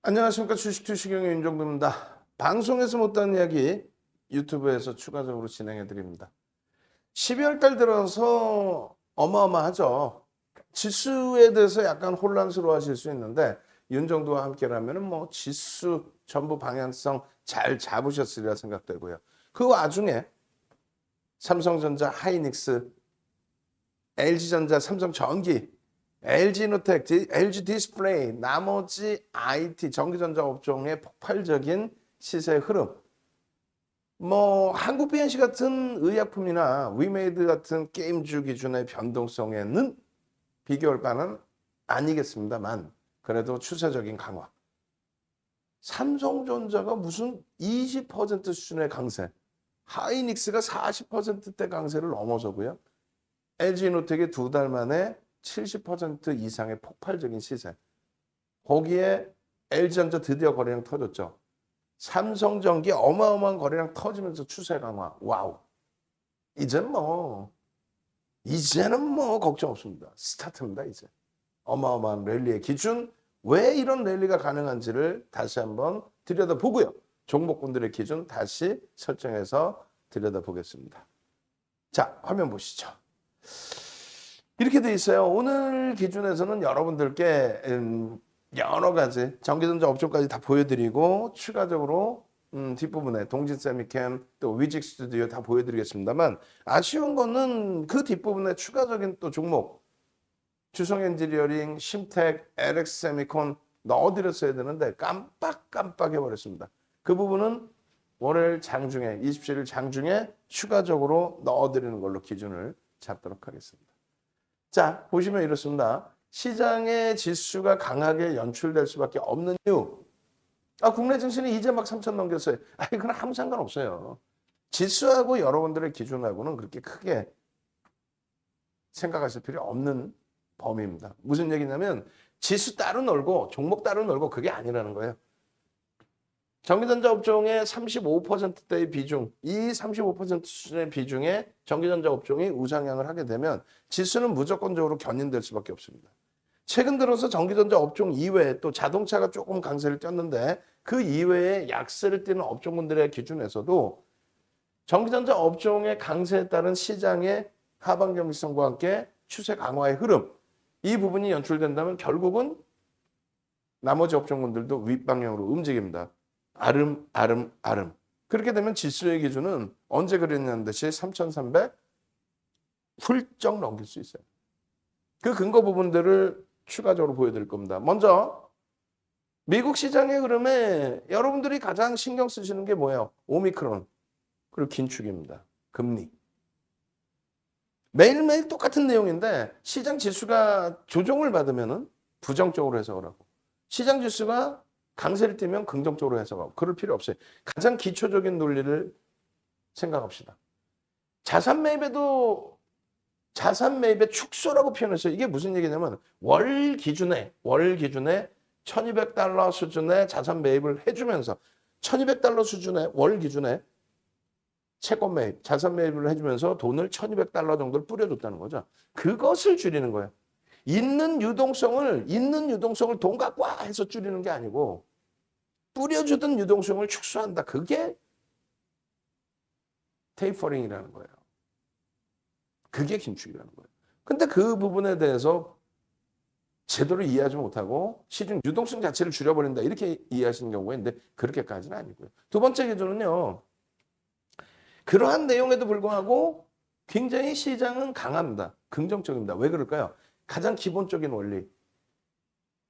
안녕하십니까. 주식투시경의 윤정도입니다. 방송에서 못다한 이야기 유튜브에서 추가적으로 진행해 드립니다. 12월 달 들어서 어마어마하죠. 지수에 대해서 약간 혼란스러워 하실 수 있는데 윤정도와 함께라면 뭐 지수 전부 방향성 잘 잡으셨으리라 생각되고요. 그 와중에 삼성전자, 하이닉스, LG전자, 삼성전기, LG노텍, LG 디스플레이, 나머지 IT, 전기전자 업종의 폭발적인 시세 흐름. 뭐 한국 BNC 같은 의약품이나 위메이드 같은 게임주 기준의 변동성에는 비교할 바는 아니겠습니다만 그래도 추세적인 강화. 삼성전자가 무슨 20% 수준의 강세, 하이닉스가 40%대 강세를 넘어서고요. LG노텍이 2달 만에 70% 이상의 폭발적인 시세. 거기에 LG전자 드디어 거래량 터졌죠. 삼성전기 어마어마한 거래량 터지면서 추세 강화. 와우. 이제는 뭐 걱정 없습니다. 스타트입니다, 이제. 어마어마한 랠리의 기준. 왜 이런 랠리가 가능한지를 다시 한번 들여다보고요. 종목군들의 기준 다시 설정해서 들여다보겠습니다. 자, 화면 보시죠. 이렇게 돼 있어요. 오늘 기준에서는 여러분들께 여러 가지 전기전자 업종까지 다 보여드리고 추가적으로 뒷부분에 동진세미캠 또 위직스튜디오 다 보여드리겠습니다만 아쉬운 거는 그 뒷부분에 추가적인 또 종목 주성엔지니어링, 심텍, LX세미콘 넣어드렸어야 되는데 깜빡 해버렸습니다. 그 부분은 월요일 장중에 27일 장중에 추가적으로 넣어드리는 걸로 기준을 잡도록 하겠습니다. 자, 보시면 이렇습니다. 시장의 지수가 강하게 연출될 수밖에 없는 이유. 국내 증시는 이제 막 3천 넘겼어요. 이건 아무 상관없어요. 지수하고 여러분들의 기준하고는 그렇게 크게 생각하실 필요 없는 범위입니다. 무슨 얘기냐면 지수 따로 놀고 종목 따로 놀고 그게 아니라는 거예요. 전기전자 업종의 35%대의 비중, 이 35% 수준의 비중에 전기전자 업종이 우상향을 하게 되면 지수는 무조건적으로 견인될 수밖에 없습니다. 최근 들어서 전기전자 업종 이외에 또 자동차가 조금 강세를 띄었는데 그 이외에 약세를 띄는 업종군들의 기준에서도 전기전자 업종의 강세에 따른 시장의 하방 경직성과 함께 추세 강화의 흐름, 이 부분이 연출된다면 결국은 나머지 업종군들도 윗방향으로 움직입니다. 아름. 그렇게 되면 지수의 기준은 언제 그랬냐는 듯이 3,300 훌쩍 넘길 수 있어요. 그 근거 부분들을 추가적으로 보여드릴 겁니다. 먼저 미국 시장의 흐름에 여러분들이 가장 신경 쓰시는 게 뭐예요? 오미크론 그리고 긴축입니다. 금리. 매일매일 똑같은 내용인데 시장 지수가 조정을 받으면 부정적으로 해석을 하고 시장 지수가 강세를 띠면 긍정적으로 해석하고 그럴 필요 없어요. 가장 기초적인 논리를 생각합시다. 자산 매입의 축소라고 표현했어요. 이게 무슨 얘기냐면 월 기준에 1200달러 수준의 자산 매입을 해주면서 1200달러 수준의 월 기준에 채권 매입, 자산 매입을 해주면서 돈을 1200달러 정도를 뿌려줬다는 거죠. 그것을 줄이는 거예요. 있는 유동성을 돈 갖고 와 해서 줄이는 게 아니고 뿌려주던 유동성을 축소한다. 그게 테이퍼링이라는 거예요. 그게 긴축이라는 거예요. 근데 그 부분에 대해서 제대로 이해하지 못하고 시중 유동성 자체를 줄여버린다. 이렇게 이해하시는 경우가 있는데 그렇게까지는 아니고요. 두 번째 기준은요. 그러한 내용에도 불구하고 굉장히 시장은 강합니다. 긍정적입니다. 왜 그럴까요? 가장 기본적인 원리.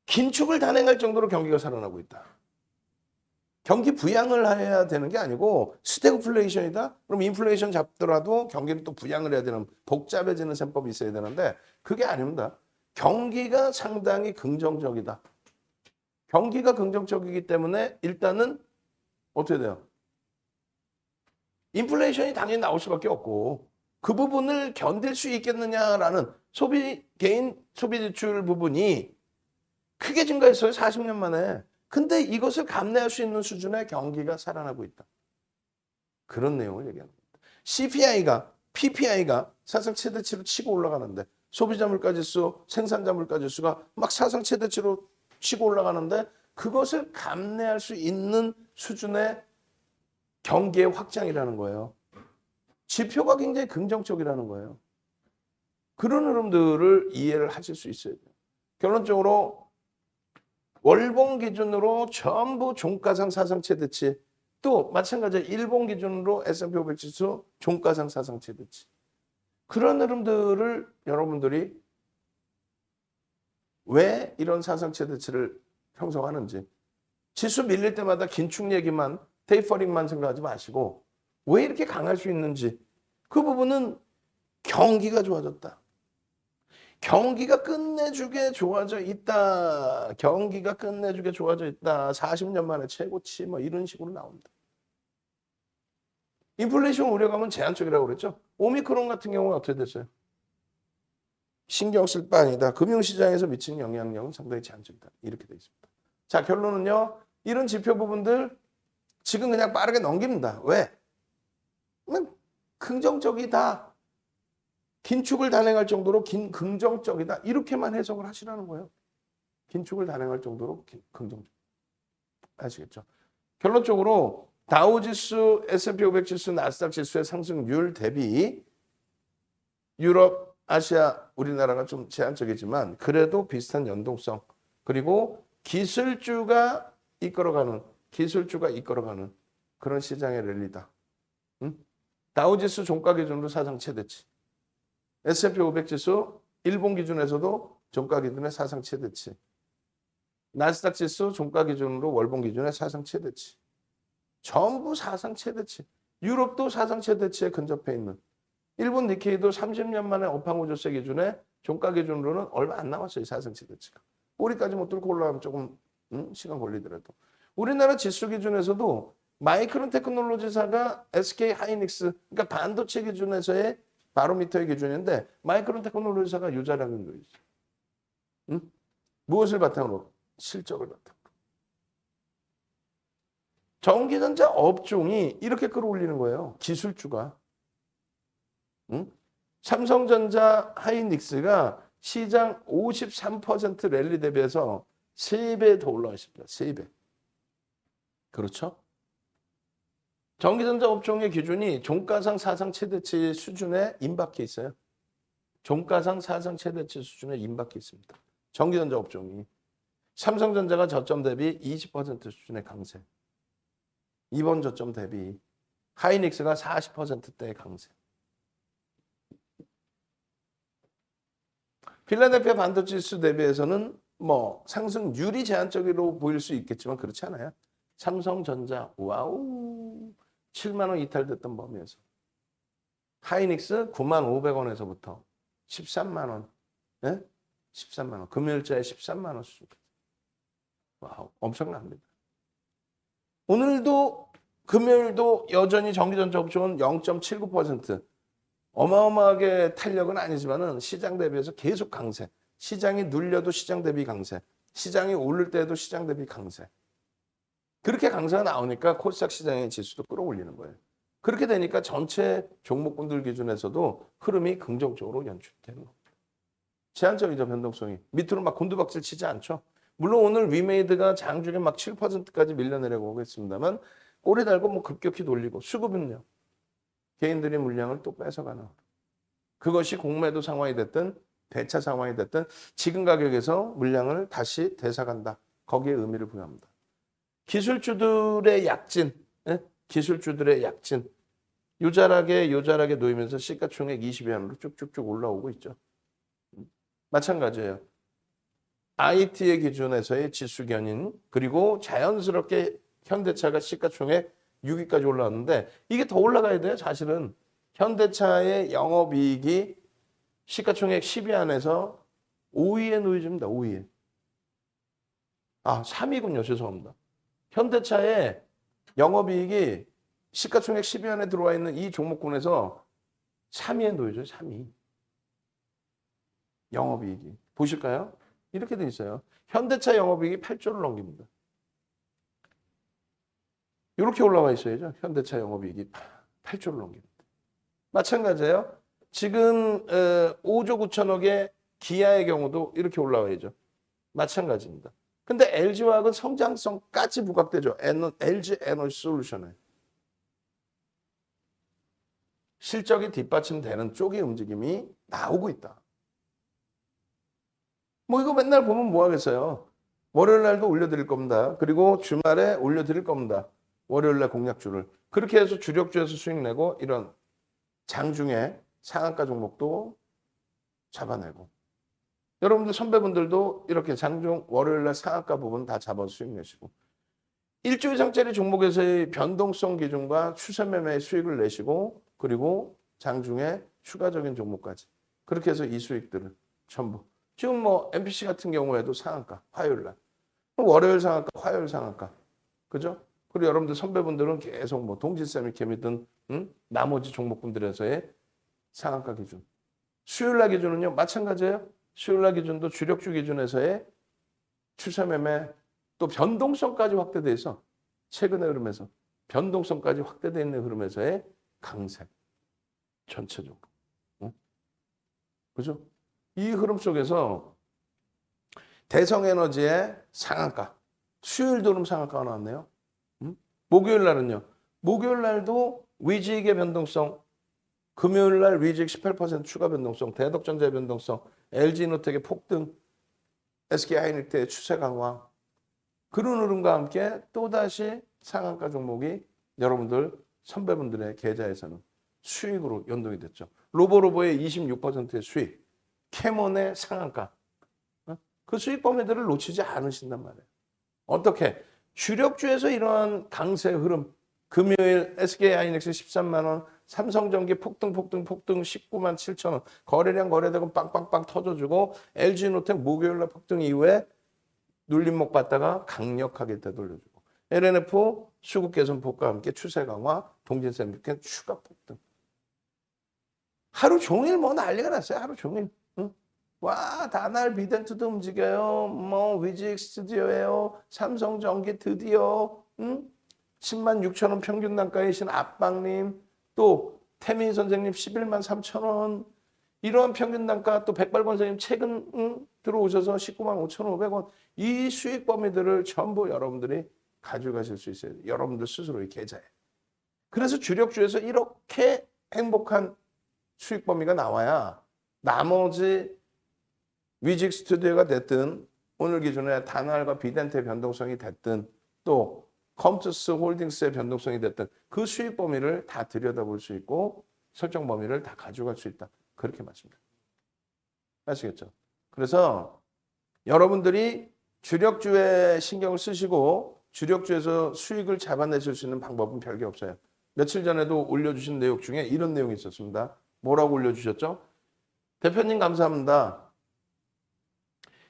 긴축을 단행할 정도로 경기가 살아나고 있다. 경기 부양을 해야 되는 게 아니고 스태그플레이션이다? 그럼 인플레이션 잡더라도 경기를 또 부양을 해야 되는 복잡해지는 셈법이 있어야 되는데 그게 아닙니다. 경기가 상당히 긍정적이다. 경기가 긍정적이기 때문에 일단은 어떻게 돼요? 인플레이션이 당연히 나올 수밖에 없고 그 부분을 견딜 수 있겠느냐라는 개인 소비 지출 부분이 크게 증가했어요. 40년 만에. 근데 이것을 감내할 수 있는 수준의 경기가 살아나고 있다. 그런 내용을 얘기하는 겁니다. CPI가, PPI가 사상 최대치로 치고 올라가는데 소비자 물가 지수, 생산자 물가 지수가 막 사상 최대치로 치고 올라가는데 그것을 감내할 수 있는 수준의 경기의 확장이라는 거예요. 지표가 굉장히 긍정적이라는 거예요. 그런 흐름들을 이해를 하실 수 있어야 돼요. 결론적으로 월봉 기준으로 전부 종가상 사상 최대치, 또 마찬가지로 일봉 기준으로 S&P 500 지수 종가상 사상 최대치. 그런 흐름들을 여러분들이 왜 이런 사상 최대치를 형성하는지, 지수 밀릴 때마다 긴축 얘기만, 테이퍼링만 생각하지 마시고 왜 이렇게 강할 수 있는지, 그 부분은 경기가 좋아졌다. 경기가 끝내주게 좋아져 있다. 경기가 끝내주게 좋아져 있다. 40년 만에 최고치 뭐 이런 식으로 나옵니다. 인플레이션 우려감은 제한적이라고 그랬죠. 오미크론 같은 경우는 어떻게 됐어요? 신경 쓸 바 아니다. 금융시장에서 미치는 영향력은 상당히 제한적이다. 이렇게 되어 있습니다. 자, 결론은요. 이런 지표 부분들 지금 그냥 빠르게 넘깁니다. 왜? 긍정적이다. 긴축을 단행할 정도로 긍정적이다. 이렇게만 해석을 하시라는 거예요. 긴축을 단행할 정도로 긍정적. 아시겠죠? 결론적으로 다우지수, S&P 500 지수, 나스닥 지수의 상승률 대비 유럽, 아시아, 우리나라가 좀 제한적이지만 그래도 비슷한 연동성, 그리고 기술주가 이끌어가는 그런 시장의 랠리다. 응? 다우지수 종가 기준으로 사상 최대치. S&P 500 지수 일본 기준에서도 종가 기준의 사상 최대치. 나스닥 지수 종가 기준으로 월봉 기준의 사상 최대치. 전부 사상 최대치. 유럽도 사상 최대치에 근접해 있는. 일본 니케이도 30년 만에 업황우조세 기준에 종가 기준으로는 얼마 안 남았어요. 사상 최대치가. 꼬리까지 못 뚫고 올라가면 조금 시간 걸리더라도. 우리나라 지수 기준에서도 마이크론 테크놀로지사가 SK 하이닉스, 그러니까 반도체 기준에서의 바로미터의 기준인데 마이크론 테크놀로지사가 유자라는 거 있어요. 응? 무엇을 바탕으로? 실적을 바탕으로. 전기전자 업종이 이렇게 끌어올리는 거예요. 기술주가. 응? 삼성전자 하이닉스가 시장 53% 랠리 대비해서 3배 더 올라갔습니다. 3배. 그렇죠? 전기전자 업종의 기준이 종가상 사상 최대치 수준에 임박해 있어요. 종가상 사상 최대치 수준에 임박해 있습니다. 전기전자 업종이. 삼성전자가 저점 대비 20% 수준의 강세. 이번 저점 대비. 하이닉스가 40%대의 강세. 필라델피아 반도체 지수 대비해서는 뭐 상승률이 제한적으로 보일 수 있겠지만 그렇지 않아요. 삼성전자 와우 7만 원 이탈됐던 범위에서 하이닉스 9만 500원에서부터 13만 원, 네? 13만 원 금요일자에 13만 원 수준까지. 와우 엄청납니다. 오늘도 금요일도 여전히 전기전자 업종은 0.79%. 어마어마하게 탄력은 아니지만은 시장 대비해서 계속 강세. 시장이 눌려도 시장 대비 강세. 시장이 오를 때도 시장 대비 강세. 그렇게 강세가 나오니까 코스닥 시장의 지수도 끌어올리는 거예요. 그렇게 되니까 전체 종목군들 기준에서도 흐름이 긍정적으로 연출되는 겁니다. 제한적이죠, 변동성이. 밑으로 막 곤두박질 치지 않죠. 물론 오늘 위메이드가 장중에 막 7%까지 밀려내려고 하겠습니다만 꼬리 달고 뭐 급격히 돌리고 수급은요. 개인들이 물량을 또 뺏어가는. 그것이 공매도 상황이 됐든 대차 상황이 됐든 지금 가격에서 물량을 다시 되사간다. 거기에 의미를 부여합니다. 기술주들의 약진, 기술주들의 약진. 요자락에 놓이면서 시가총액 20위 안으로 쭉쭉쭉 올라오고 있죠. 마찬가지예요. IT의 기준에서의 지수견인 그리고 자연스럽게 현대차가 시가총액 6위까지 올라왔는데 이게 더 올라가야 돼요. 사실은 현대차의 영업이익이 시가총액 10위 안에서 5위에 놓여집니다. 5위에. 3위군요. 죄송합니다. 현대차의 영업이익이 시가총액 10위 안에 들어와 있는 이 종목군에서 3위에 놓여져요. 3위. 영업이익이. 보실까요? 이렇게 돼 있어요. 현대차 영업이익이 8조를 넘깁니다. 이렇게 올라와 있어야죠. 현대차 영업이익이 8조를 넘깁니다. 마찬가지예요. 지금 5조 9천억의 기아의 경우도 이렇게 올라와야죠. 마찬가지입니다. 근데 LG화학은 성장성까지 부각되죠. LG 에너지 솔루션에. 실적이 뒷받침되는 쪽의 움직임이 나오고 있다. 뭐 이거 맨날 보면 뭐 하겠어요. 월요일 날도 올려드릴 겁니다. 그리고 주말에 올려드릴 겁니다. 월요일 날 공약주를. 그렇게 해서 주력주에서 수익 내고 이런 장중에 상한가 종목도 잡아내고. 여러분들 선배분들도 이렇게 장중 월요일 날 상한가 부분 다 잡아서 수익 내시고. 일주 이상짜리 종목에서의 변동성 기준과 추세 매매의 수익을 내시고 그리고 장중에 추가적인 종목까지. 그렇게 해서 이 수익들을 전부. 지금 뭐 MPC 같은 경우에도 상한가 화요일 날. 월요일 상한가, 화요일 상한가. 그죠? 그리고 여러분들 선배분들은 계속 뭐 동질세미캠이든 나머지 종목군들에서의 상한가 기준. 수요일 날 기준은요. 마찬가지예요. 수요일 날 기준도 주력주 기준에서의 추세 매매 또 변동성까지 확대돼 있어. 최근의 흐름에서 변동성까지 확대돼 있는 흐름에서의 강세. 전체적으로. 그죠? 이 흐름 속에서 대성에너지의 상한가. 수요일도 그럼 상한가가 나왔네요. 목요일 날은요. 목요일 날도 위직의 변동성. 금요일 날 위직 18% 추가 변동성. 대덕전자의 변동성. LG노텍의 폭등. SK하이닉스의 추세 강화. 그런 흐름과 함께 또다시 상한가 종목이 여러분들 선배분들의 계좌에서는 수익으로 연동이 됐죠. 로보로보의 26%의 수익. 캐몬의 상한가. 그 수익 범위들을 놓치지 않으신단 말이에요. 어떻게? 주력주에서 이러한 강세 흐름. 금요일 SK하이닉스 13만 원, 삼성전기 폭등 19만 7천 원. 거래량 거래대금 빵빵빵 터져주고 LG노텍 목요일 날 폭등 이후에 눌림목 받다가 강력하게 되돌려주고 LNF 수급 개선 폭과 함께 추세 강화, 동진센트캠 추가 폭등. 하루 종일 뭐 난리가 났어요. 하루 종일. 응? 와, 다날 비덴트도 움직여요. 뭐 위직 스튜디오예요. 삼성전기 드디어 10만 6천 원 평균 단가이신 압박님, 또 태민 선생님 11만 3천 원. 이러한 평균 단가 또 백발권 선생님 최근 들어오셔서 19만 5,500원. 이 수익 범위들을 전부 여러분들이 가져가실 수 있어요. 여러분들 스스로의 계좌에. 그래서 주력주에서 이렇게 행복한 수익 범위가 나와야 나머지 위직 스튜디오가 됐든 오늘 기준에 다날과 비덴트의 변동성이 됐든 또 컴투스 홀딩스의 변동성이 됐든 그 수익 범위를 다 들여다볼 수 있고 설정 범위를 다 가져갈 수 있다. 그렇게 말씀드립니다. 아시겠죠? 그래서 여러분들이 주력주에 신경을 쓰시고 주력주에서 수익을 잡아내실 수 있는 방법은 별게 없어요. 며칠 전에도 올려주신 내용 중에 이런 내용이 있었습니다. 뭐라고 올려주셨죠? 대표님 감사합니다.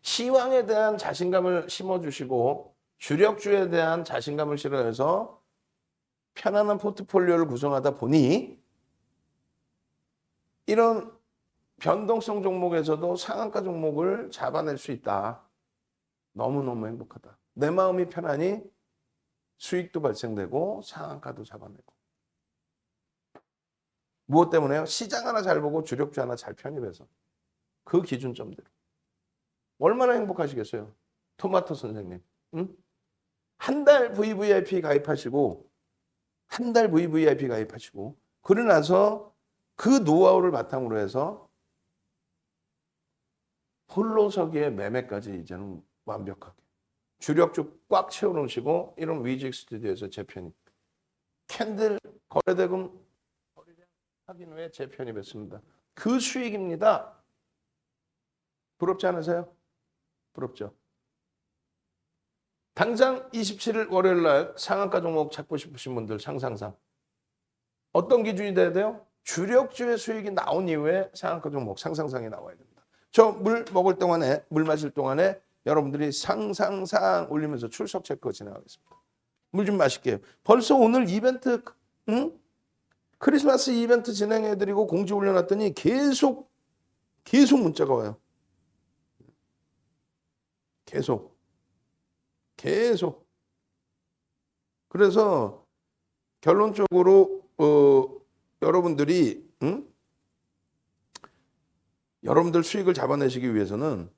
시황에 대한 자신감을 심어주시고 주력주에 대한 자신감을 실어해서 편안한 포트폴리오를 구성하다 보니 이런 변동성 종목에서도 상한가 종목을 잡아낼 수 있다. 너무너무 행복하다. 내 마음이 편하니 수익도 발생되고 상한가도 잡아내고. 무엇 때문에요? 시장 하나 잘 보고 주력주 하나 잘 편입해서. 그 기준점대로. 얼마나 행복하시겠어요? 토마토 선생님. 응? 한 달 VVIP 가입하시고 한 달 VVIP 가입하시고 그러고 나서 그 노하우를 바탕으로 해서 홀로서기의 매매까지 이제는 완벽하게 주력주 꽉 채워놓으시고 이런 위직 스튜디오에서 재편입 캔들 거래대금 거래량 확인 후에 재편입했습니다. 그 수익입니다. 부럽지 않으세요? 부럽죠? 당장 27일 월요일 날 상한가 종목 찾고 싶으신 분들 상상상 어떤 기준이 돼야 돼요? 주력주의 수익이 나온 이후에 상한가 종목 상상상이 나와야 됩니다. 저 물 먹을 동안에 물 마실 동안에 여러분들이 상상상 올리면서 출석 체크 진행하겠습니다. 물 좀 마실게요. 벌써 오늘 이벤트 크리스마스 이벤트 진행해드리고 공지 올려놨더니 계속 문자가 와요. 계속. 그래서 결론적으로 여러분들이 여러분들 수익을 잡아내시기 위해서는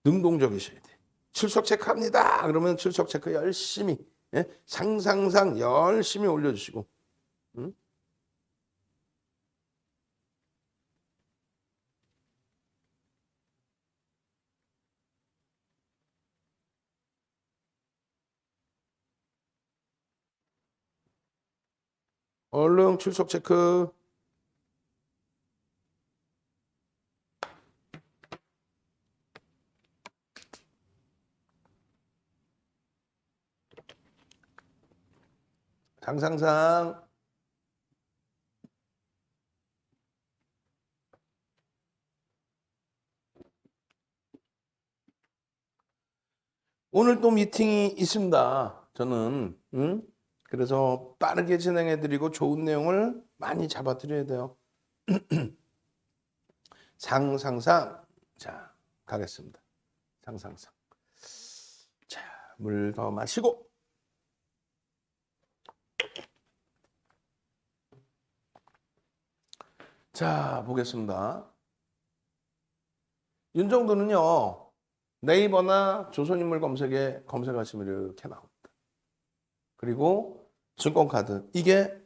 능동적이셔야 돼. 출석 체크합니다. 그러면 출석 체크 열심히, 예? 상상상 열심히 올려주시고, 응? 얼른 출석 체크. 상상상. 오늘 또 미팅이 있습니다. 저는, 응? 그래서 빠르게 진행해드리고 좋은 내용을 많이 잡아드려야 돼요. 상상상. 자, 가겠습니다. 상상상. 자, 물 더 마시고. 자, 보겠습니다. 윤정도는요, 네이버나 조선인물 검색에 검색하시면 이렇게 나옵니다. 그리고 증권카드. 이게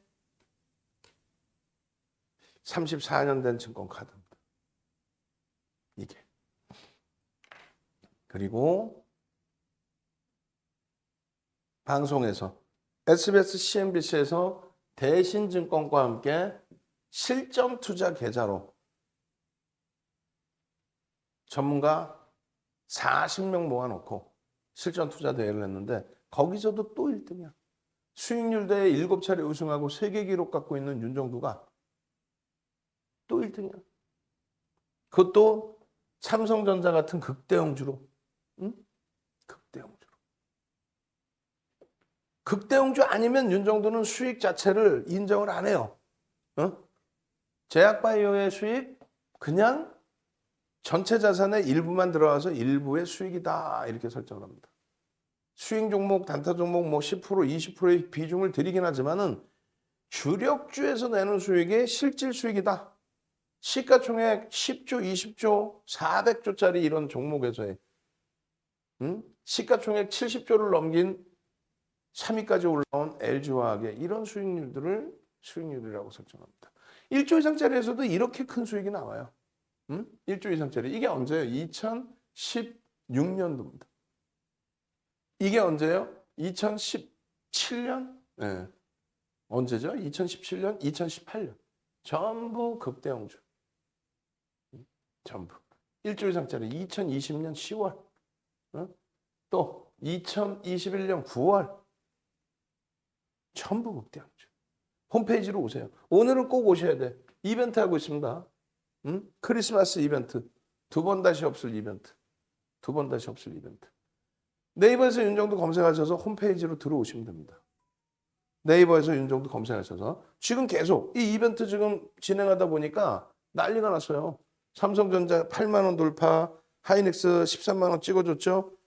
34년 된 증권카드입니다. 이게. 그리고 방송에서 SBS, CNBC에서 대신증권과 함께 실전 투자 계좌로 전문가 40명 모아놓고 실전 투자 대회를 했는데 거기서도 또 1등이야. 수익률 대회 7차례 우승하고 세계 기록 갖고 있는 윤정두가 또 1등이야. 그것도 삼성전자 같은 극대형주로. 응? 극대형주로. 극대형주 아니면 윤정두는 수익 자체를 인정을 안 해요. 제약바이오의 수익 그냥 전체 자산의 일부만 들어와서 일부의 수익이다 이렇게 설정을 합니다. 수익 종목, 단타 종목 뭐 10%, 20%의 비중을 드리긴 하지만은 주력주에서 내는 수익이 실질 수익이다. 시가총액 10조, 20조, 400조짜리 이런 종목에서의 시가총액 70조를 넘긴 3위까지 올라온 LG화학의 이런 수익률들을 수익률이라고 설정합니다. 1조 이상짜리에서도 이렇게 큰 수익이 나와요. 1조 이상짜리. 이게 언제예요? 2016년도입니다. 이게 언제예요? 2017년? 네. 언제죠? 2017년? 2018년. 전부 극대형주. 전부. 1조 이상짜리 2020년 10월. 또 2021년 9월. 전부 극대형주. 홈페이지로 오세요. 오늘은 꼭 오셔야 돼. 이벤트 하고 있습니다. 크리스마스 이벤트. 2번 다시 없을 이벤트. 2번 다시 없을 이벤트. 네이버에서 윤정두 검색하셔서 홈페이지로 들어오시면 됩니다. 네이버에서 윤정두 검색하셔서 지금 계속 이 이벤트 지금 진행하다 보니까 난리가 났어요. 삼성전자 8만 원 돌파, 하이닉스 13만 원 찍어줬죠.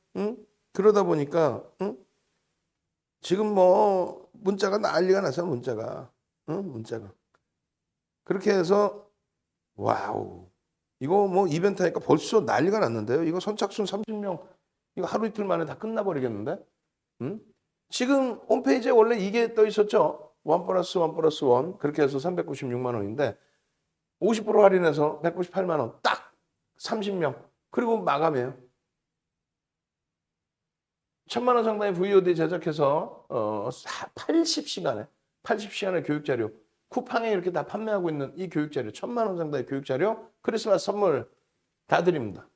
그러다 보니까 지금 뭐 문자가 난리가 났어요. 문자가. 그렇게 해서 와우. 이거 뭐 이벤트 하니까 벌써 난리가 났는데요. 이거 선착순 30명 이거 하루 이틀 만에 다 끝나버리겠는데? 지금 홈페이지에 원래 이게 떠 있었죠. 1 플러스 1 플러스 1 그렇게 해서 396만 원인데 50% 할인해서 198만 원 딱 30명 그리고 마감이에요. 1,000만 원 상당의 VOD 제작해서 80시간의 교육자료 쿠팡에 이렇게 다 판매하고 있는 이 교육자료 1,000만 원 상당의 교육자료 크리스마스 선물 다 드립니다.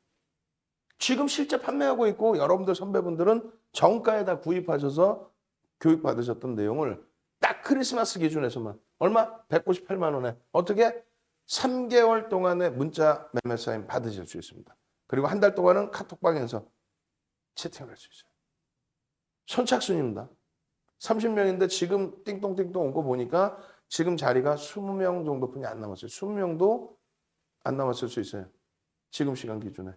지금 실제 판매하고 있고 여러분들 선배분들은 정가에 다 구입하셔서 교육받으셨던 내용을 딱 크리스마스 기준에서만 얼마? 198만 원에 어떻게? 3개월 동안의 문자 매매 사인 받으실 수 있습니다. 그리고 한 달 동안은 카톡방에서 채팅을 할 수 있어요. 선착순입니다. 30명인데 지금 띵동띵동 온 거 보니까 지금 자리가 20명 정도뿐이 안 남았어요. 20명도 안 남았을 수 있어요. 지금 시간 기준에.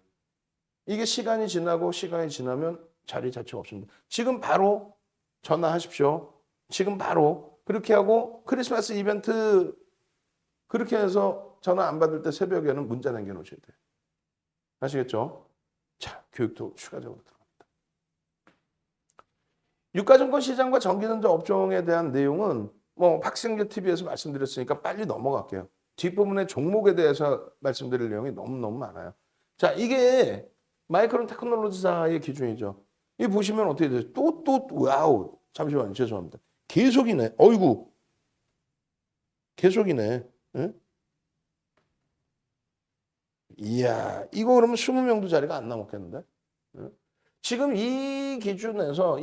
이게 시간이 지나면 자리 자체가 없습니다. 지금 바로 전화하십시오. 지금 바로 그렇게 하고 크리스마스 이벤트 그렇게 해서 전화 안 받을 때 새벽에는 문자 남겨놓으셔야 돼요. 아시겠죠? 자, 교육도 추가적으로 들어갑니다. 유가증권 시장과 전기전자 업종에 대한 내용은 뭐 박승규 TV에서 말씀드렸으니까 빨리 넘어갈게요. 뒷부분에 종목에 대해서 말씀드릴 내용이 너무너무 많아요. 자, 이게 마이크론 테크놀로지사의 기준이죠. 이 보시면 어떻게 돼요? 와우. 잠시만요. 죄송합니다. 계속이네. 어이구. 계속이네. 응? 이야, 이거 그러면 20명도 자리가 안 남았겠는데? 응? 지금 이 기준에서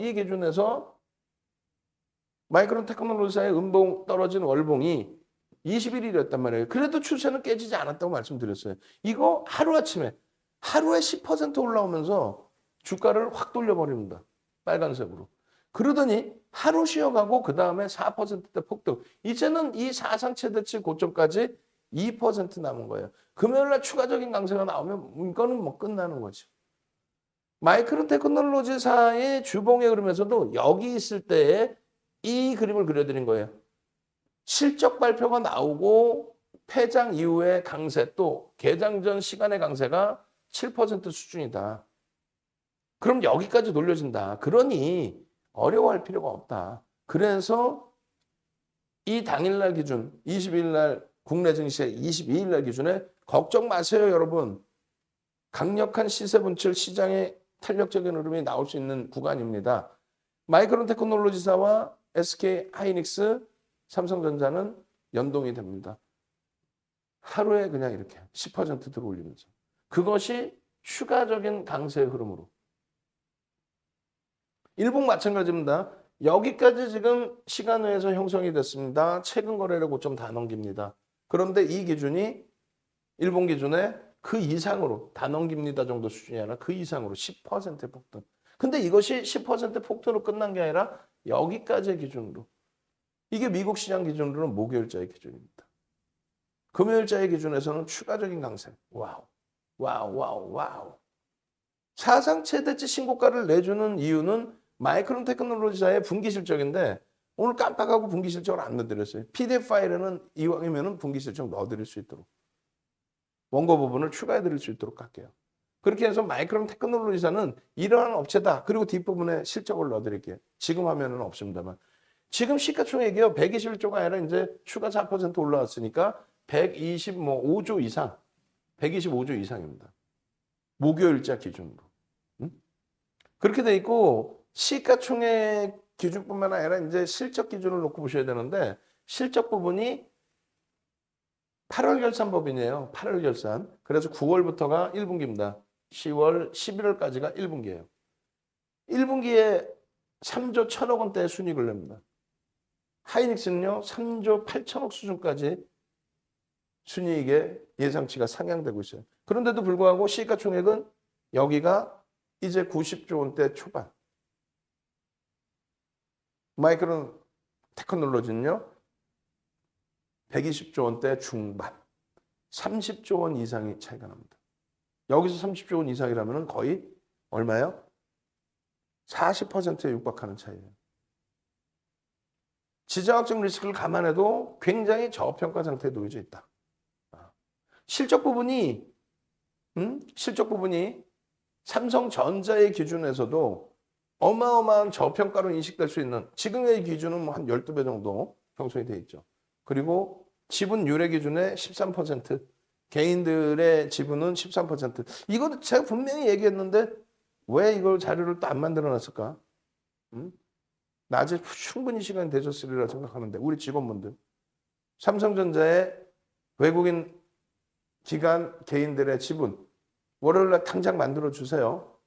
마이크론 테크놀로지사의 음봉 떨어진 월봉이 21일이었단 말이에요. 그래도 추세는 깨지지 않았다고 말씀드렸어요. 이거 하루에 10% 올라오면서 주가를 확 돌려버립니다. 빨간색으로. 그러더니 하루 쉬어가고 그 다음에 4%대 폭등. 이제는 이 사상 최대치 고점까지 2% 남은 거예요. 금요일날 추가적인 강세가 나오면 이거는 뭐 끝나는 거죠. 마이크론 테크놀로지사의 주봉의 흐름에서도 여기 있을 때에 이 그림을 그려드린 거예요. 실적 발표가 나오고 폐장 이후의 강세 또 개장 전 시간의 강세가 7% 수준이다. 그럼 여기까지 돌려진다. 그러니 어려워할 필요가 없다. 그래서 이 당일날 기준 22일날 국내 증시의 22일날 기준에 걱정 마세요, 여러분. 강력한 시세 분출 시장의 탄력적인 흐름이 나올 수 있는 구간입니다. 마이크론 테크놀로지사와 SK 하이닉스, 삼성전자는 연동이 됩니다. 하루에 그냥 이렇게 10% 들어올리면서. 그것이 추가적인 강세의 흐름으로. 일봉 마찬가지입니다. 여기까지 지금 시간외에서 형성이 됐습니다. 최근 거래를 고점 다 넘깁니다. 그런데 이 기준이 일본 기준에 그 이상으로 다 넘깁니다 정도 수준이 아니라 그 이상으로 10% 폭등. 근데 이것이 10% 폭등으로 끝난 게 아니라 여기까지의 기준으로. 이게 미국 시장 기준으로는 목요일자의 기준입니다. 금요일자의 기준에서는 추가적인 강세. 와우. 와우, 와우, 와우. 사상 최대치 신고가를 내주는 이유는 마이크론 테크놀로지사의 분기 실적인데 오늘 깜빡하고 분기 실적을 안 넣어드렸어요. PDF 파일에는 이왕이면 분기 실적 넣어드릴 수 있도록. 원고 부분을 추가해드릴 수 있도록 할게요. 그렇게 해서 마이크론 테크놀로지사는 이러한 업체다. 그리고 뒷부분에 실적을 넣어드릴게요. 지금 화면은 없습니다만. 지금 시가총액이요. 121조가 아니라 이제 추가 4% 올라왔으니까 125조 이상, 125조 이상입니다. 목요일자 기준으로. 그렇게 돼 있고 시가총액 기준뿐만 아니라 이제 실적 기준을 놓고 보셔야 되는데 실적 부분이 8월 결산 법인이에요. 8월 결산. 그래서 9월부터가 1분기입니다. 10월, 11월까지가 1분기예요. 1분기에 3조 1천억 원대의 순이익을 냅니다. 하이닉스는요. 3조 8천억 수준까지 순이익의 예상치가 상향되고 있어요. 그런데도 불구하고 시가총액은 여기가 이제 90조 원대 초반. 마이크론 테크놀로지는요. 120조 원대 중반. 30조 원 이상이 차이가 납니다. 여기서 30조 원 이상이라면 거의 얼마예요? 40%에 육박하는 차이예요. 지정학적 리스크를 감안해도 굉장히 저평가 상태에 놓여져 있다. 실적 부분이 삼성전자의 기준에서도 어마어마한 저평가로 인식될 수 있는 지금의 기준은 한 12배 정도 형성이 되어 있죠. 그리고 지분율의 기준에 13%, 개인들의 지분은 13%. 이것도 제가 분명히 얘기했는데 왜 이걸 자료를 또 안 만들어 놨을까? 낮에 충분히 시간이 되셨으리라 생각하는데 우리 직원분들. 삼성전자의 외국인 기관 개인들의 지분 월요일날 당장 만들어 주세요.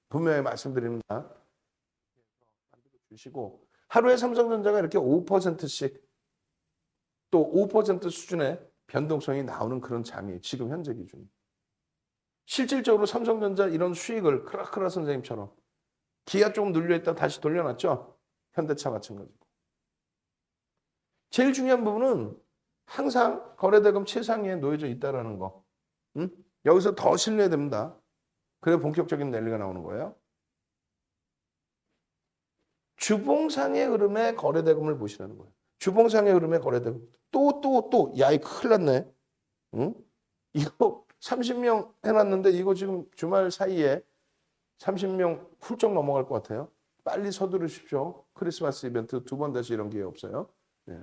분명히 말씀드립니다. 만들어 주시고 하루에 삼성전자가 이렇게 5%씩 또 5% 수준의 변동성이 나오는 그런 장이 지금 현재 기준. 실질적으로 삼성전자 이런 수익을 크라크라 선생님처럼 기아 조금 눌려있다 다시 돌려놨죠. 현대차 마찬가지고. 제일 중요한 부분은 항상 거래대금 최상위에 놓여져 있다는 거. 여기서 더 신뢰해야 됩니다. 그래야 본격적인 랠리가 나오는 거예요. 주봉상의 흐름의 거래대금을 보시라는 거예요. 주봉상의 흐름의 거래대금. 야, 이 큰일 났네. 응? 이거 30명 해놨는데 이거 지금 주말 사이에 30명 훌쩍 넘어갈 것 같아요. 빨리 서두르십시오. 크리스마스 이벤트 두 번 다시 이런 기회 없어요. 예.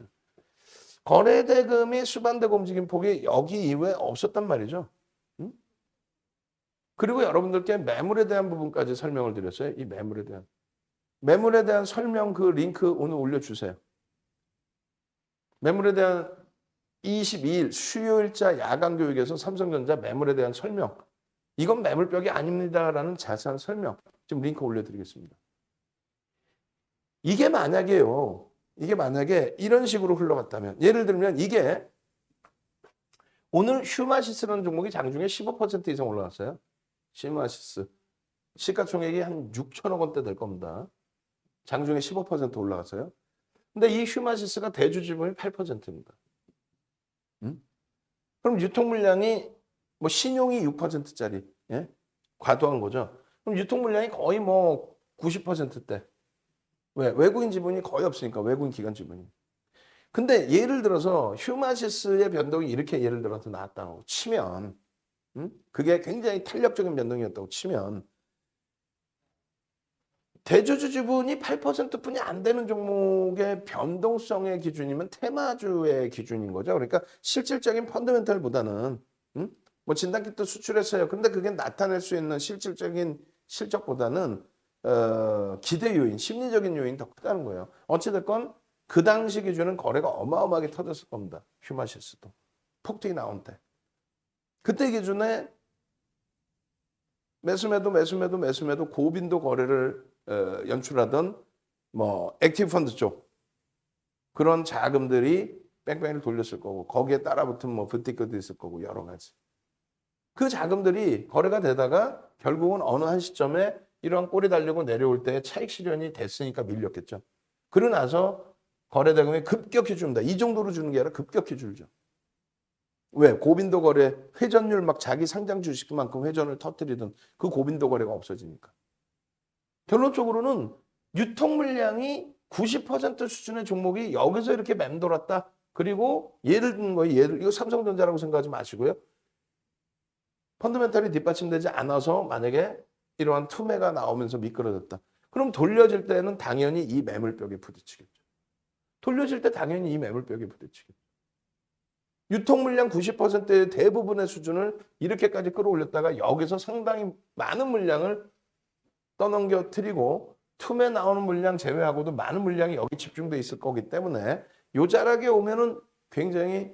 거래 대금이 수반되고 움직임 폭이 여기 이외에 없었단 말이죠. 응? 그리고 여러분들께 매물에 대한 부분까지 설명을 드렸어요. 이 매물에 대한 설명 그 링크 오늘 올려주세요. 매물에 대한 22일 수요일자 야간 교육에서 삼성전자 매물에 대한 설명. 이건 매물벽이 아닙니다라는 자세한 설명. 지금 링크 올려드리겠습니다. 이게 만약에 이런 식으로 흘러갔다면, 예를 들면 이게 오늘 휴마시스라는 종목이 장중에 15% 이상 올라갔어요. 휴마시스. 시가총액이 한 6천억 원대 될 겁니다. 장중에 15% 올라갔어요. 근데 이 휴마시스가 대주주분이 8%입니다. 그럼 유통 물량이 뭐 신용이 6%짜리, 예? 과도한 거죠. 그럼 유통 물량이 거의 뭐 90%대. 왜? 외국인 지분이 거의 없으니까, 외국인 기관 지분이. 근데 예를 들어서 휴마시스의 변동이 이렇게 예를 들어서 나왔다고 치면, 그게 굉장히 탄력적인 변동이었다고 치면, 대주주 지분이 8%뿐이 안 되는 종목의 변동성의 기준이면 테마주의 기준인 거죠. 그러니까 실질적인 펀더멘털보다는, 뭐 진단키트 수출했어요. 근데 그게 나타낼 수 있는 실질적인 실적보다는 기대 요인, 심리적인 요인이 더 크다는 거예요. 어찌됐건 그 당시 기준은 거래가 어마어마하게 터졌을 겁니다. 휴마시스도. 폭등이 나온 때. 그때 기준에 매수매도 고빈도 거래를 연출하던 뭐 액티브 펀드 쪽 그런 자금들이 뺑뺑이를 돌렸을 거고 거기에 따라붙은 뭐 부티크도 있을 거고 여러 가지. 그 자금들이 거래가 되다가 결국은 어느 한 시점에 이러한 꼬리 달리고 내려올 때 차익 실현이 됐으니까 밀렸겠죠. 그러고 나서 거래 대금이 급격히 줍니다. 이 정도로 주는 게 아니라 급격히 줄죠. 왜? 고빈도 거래, 회전율 막 자기 상장 주식만큼 회전을 터뜨리던 그 고빈도 거래가 없어지니까. 결론적으로는 유통 물량이 90% 수준의 종목이 여기서 이렇게 맴돌았다. 그리고 예를 든 거예요. 이거 삼성전자라고 생각하지 마시고요. 펀더멘털이 뒷받침되지 않아서 만약에 이러한 투매가 나오면서 미끄러졌다. 그럼 돌려질 때는 당연히 이 매물벽에 부딪히겠죠. 돌려질 때 당연히 이 매물벽에 부딪히겠죠. 유통 물량 90%의 대부분의 수준을 이렇게까지 끌어올렸다가 여기서 상당히 많은 물량을 떠넘겨 드리고 투매 나오는 물량 제외하고도 많은 물량이 여기 집중돼 있을 거기 때문에 요 자락에 오면은 굉장히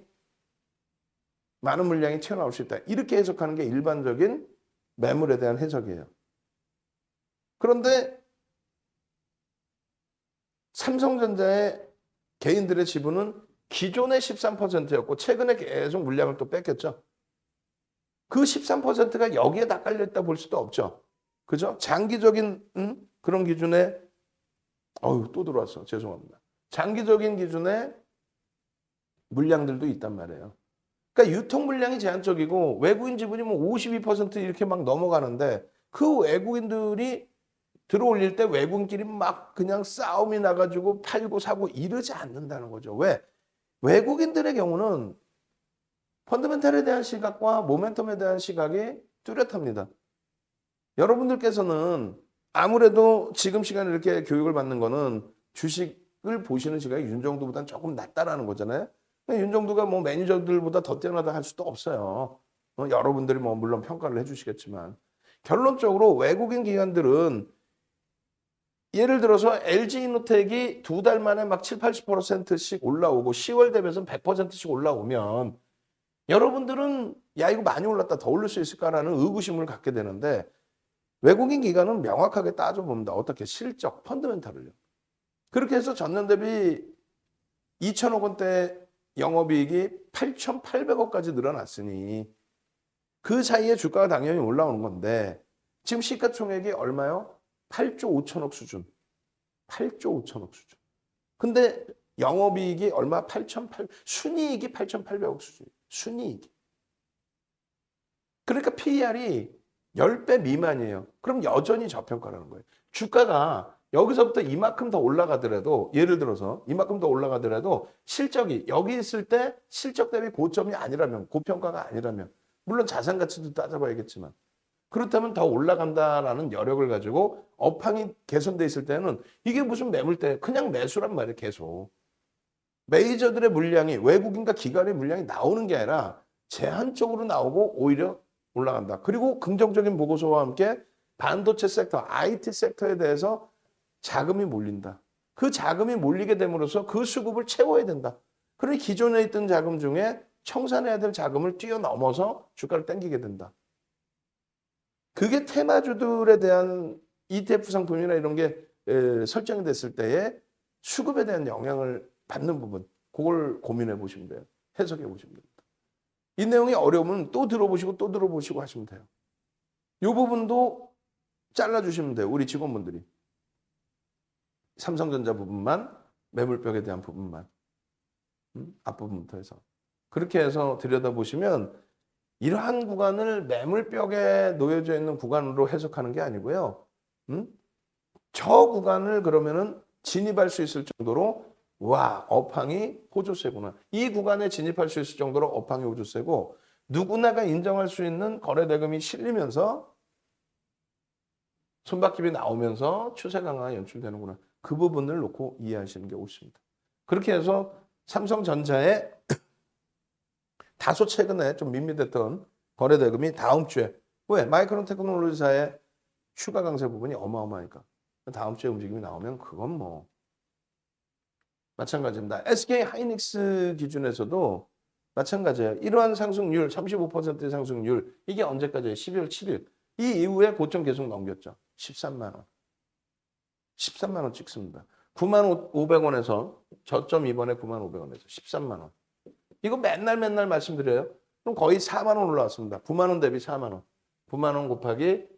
많은 물량이 튀어나올 수 있다. 이렇게 해석하는 게 일반적인 매물에 대한 해석이에요. 그런데 삼성전자의 개인들의 지분은 기존의 13%였고 최근에 계속 물량을 또 뺐겠죠. 그 13%가 여기에 다 깔려있다 볼 수도 없죠. 그죠? 장기적인 그런 기준에 또 들어왔어. 죄송합니다. 장기적인 기준에 물량들도 있단 말이에요. 그러니까 유통 물량이 제한적이고 외국인 지분이 뭐 52% 이렇게 막 넘어가는데 그 외국인들이 들어올릴 때 외국인끼리 막 그냥 싸움이 나가지고 팔고 사고 이러지 않는다는 거죠. 왜? 외국인들의 경우는 펀더멘털에 대한 시각과 모멘텀에 대한 시각이 뚜렷합니다. 여러분들께서는 아무래도 지금 시간에 이렇게 교육을 받는 거는 주식을 보시는 시각이 윤정두보다는 조금 낫다라는 거잖아요. 윤정두가 뭐 매니저들보다 더 뛰어나다 할 수도 없어요. 여러분들이 뭐 물론 평가를 해주시겠지만 결론적으로 외국인 기관들은 예를 들어서 LG이노텍이 두 달 만에 막 7, 80%씩 올라오고 10월 되면서 100%씩 올라오면 여러분들은 야 이거 많이 올랐다 더 올릴 수 있을까라는 의구심을 갖게 되는데 외국인 기관은 명확하게 따져봅니다. 어떻게 실적, 펀더멘털을요. 그렇게 해서 전년 대비 2천억 원대 영업이익이 8,800억까지 늘어났으니 그 사이에 주가가 당연히 올라오는 건데 지금 시가총액이 얼마요? 8조 5천억 수준. 8조 5천억 수준. 근데 영업이익이 얼마? 순이익이 8,800억 수준. 순이익이. 그러니까 PER이 10배 미만이에요. 그럼 여전히 저평가라는 거예요. 주가가 여기서부터 이만큼 더 올라가더라도 예를 들어서 이만큼 더 올라가더라도 실적이 여기 있을 때 실적 대비 고점이 아니라면 고평가가 아니라면 물론 자산 가치도 따져봐야겠지만. 그렇다면 더 올라간다라는 여력을 가지고 업황이 개선돼 있을 때는 이게 무슨 매물대 그냥 매수란 말이에요. 계속. 메이저들의 물량이 외국인과 기관의 물량이 나오는 게 아니라 제한적으로 나오고 오히려 올라간다. 그리고 긍정적인 보고서와 함께 반도체 섹터, IT 섹터에 대해서 자금이 몰린다. 그 자금이 몰리게 됨으로써 그 수급을 채워야 된다. 그러니 기존에 있던 자금 중에 청산해야 될 자금을 뛰어넘어서 주가를 당기게 된다. 그게 테마주들에 대한 ETF 상품이나 이런 게 설정이 됐을 때에 수급에 대한 영향을 받는 부분, 그걸 고민해 보시면 돼요. 해석해 보시면 됩니다. 이 내용이 어려우면 또 들어보시고 또 들어보시고 하시면 돼요. 이 부분도 잘라주시면 돼요. 우리 직원분들이. 삼성전자 부분만, 매물벽에 대한 부분만. 앞부분부터 해서. 그렇게 해서 들여다보시면 이러한 구간을 매물벽에 놓여져 있는 구간으로 해석하는 게 아니고요. 저 구간을 그러면은 진입할 수 있을 정도로 와, 업황이 호조세구나. 이 구간에 진입할 수 있을 정도로 업황이 호조세고 누구나가 인정할 수 있는 거래대금이 실리면서 손바뀜이 나오면서 추세 강화가 연출되는구나. 그 부분을 놓고 이해하시는 게 옳습니다. 그렇게 해서 삼성전자의 다소 최근에 좀 밋밋했던 거래대금이 다음 주에 왜? 마이크론 테크놀로지사의 추가 강세 부분이 어마어마하니까 다음 주에 움직임이 나오면 그건 뭐 마찬가지입니다. SK 하이닉스 기준에서도 마찬가지예요. 이러한 상승률, 35%의 상승률 이게 언제까지예요? 12월 7일. 이 이후에 고점 계속 넘겼죠. 13만 원. 13만 원 찍습니다. 9만 500원에서 저점 이번에 9만 500원에서 13만 원. 이거 맨날 말씀드려요. 그럼 거의 4만 원 올라왔습니다. 9만 원 대비 4만 원. 9만 원 곱하기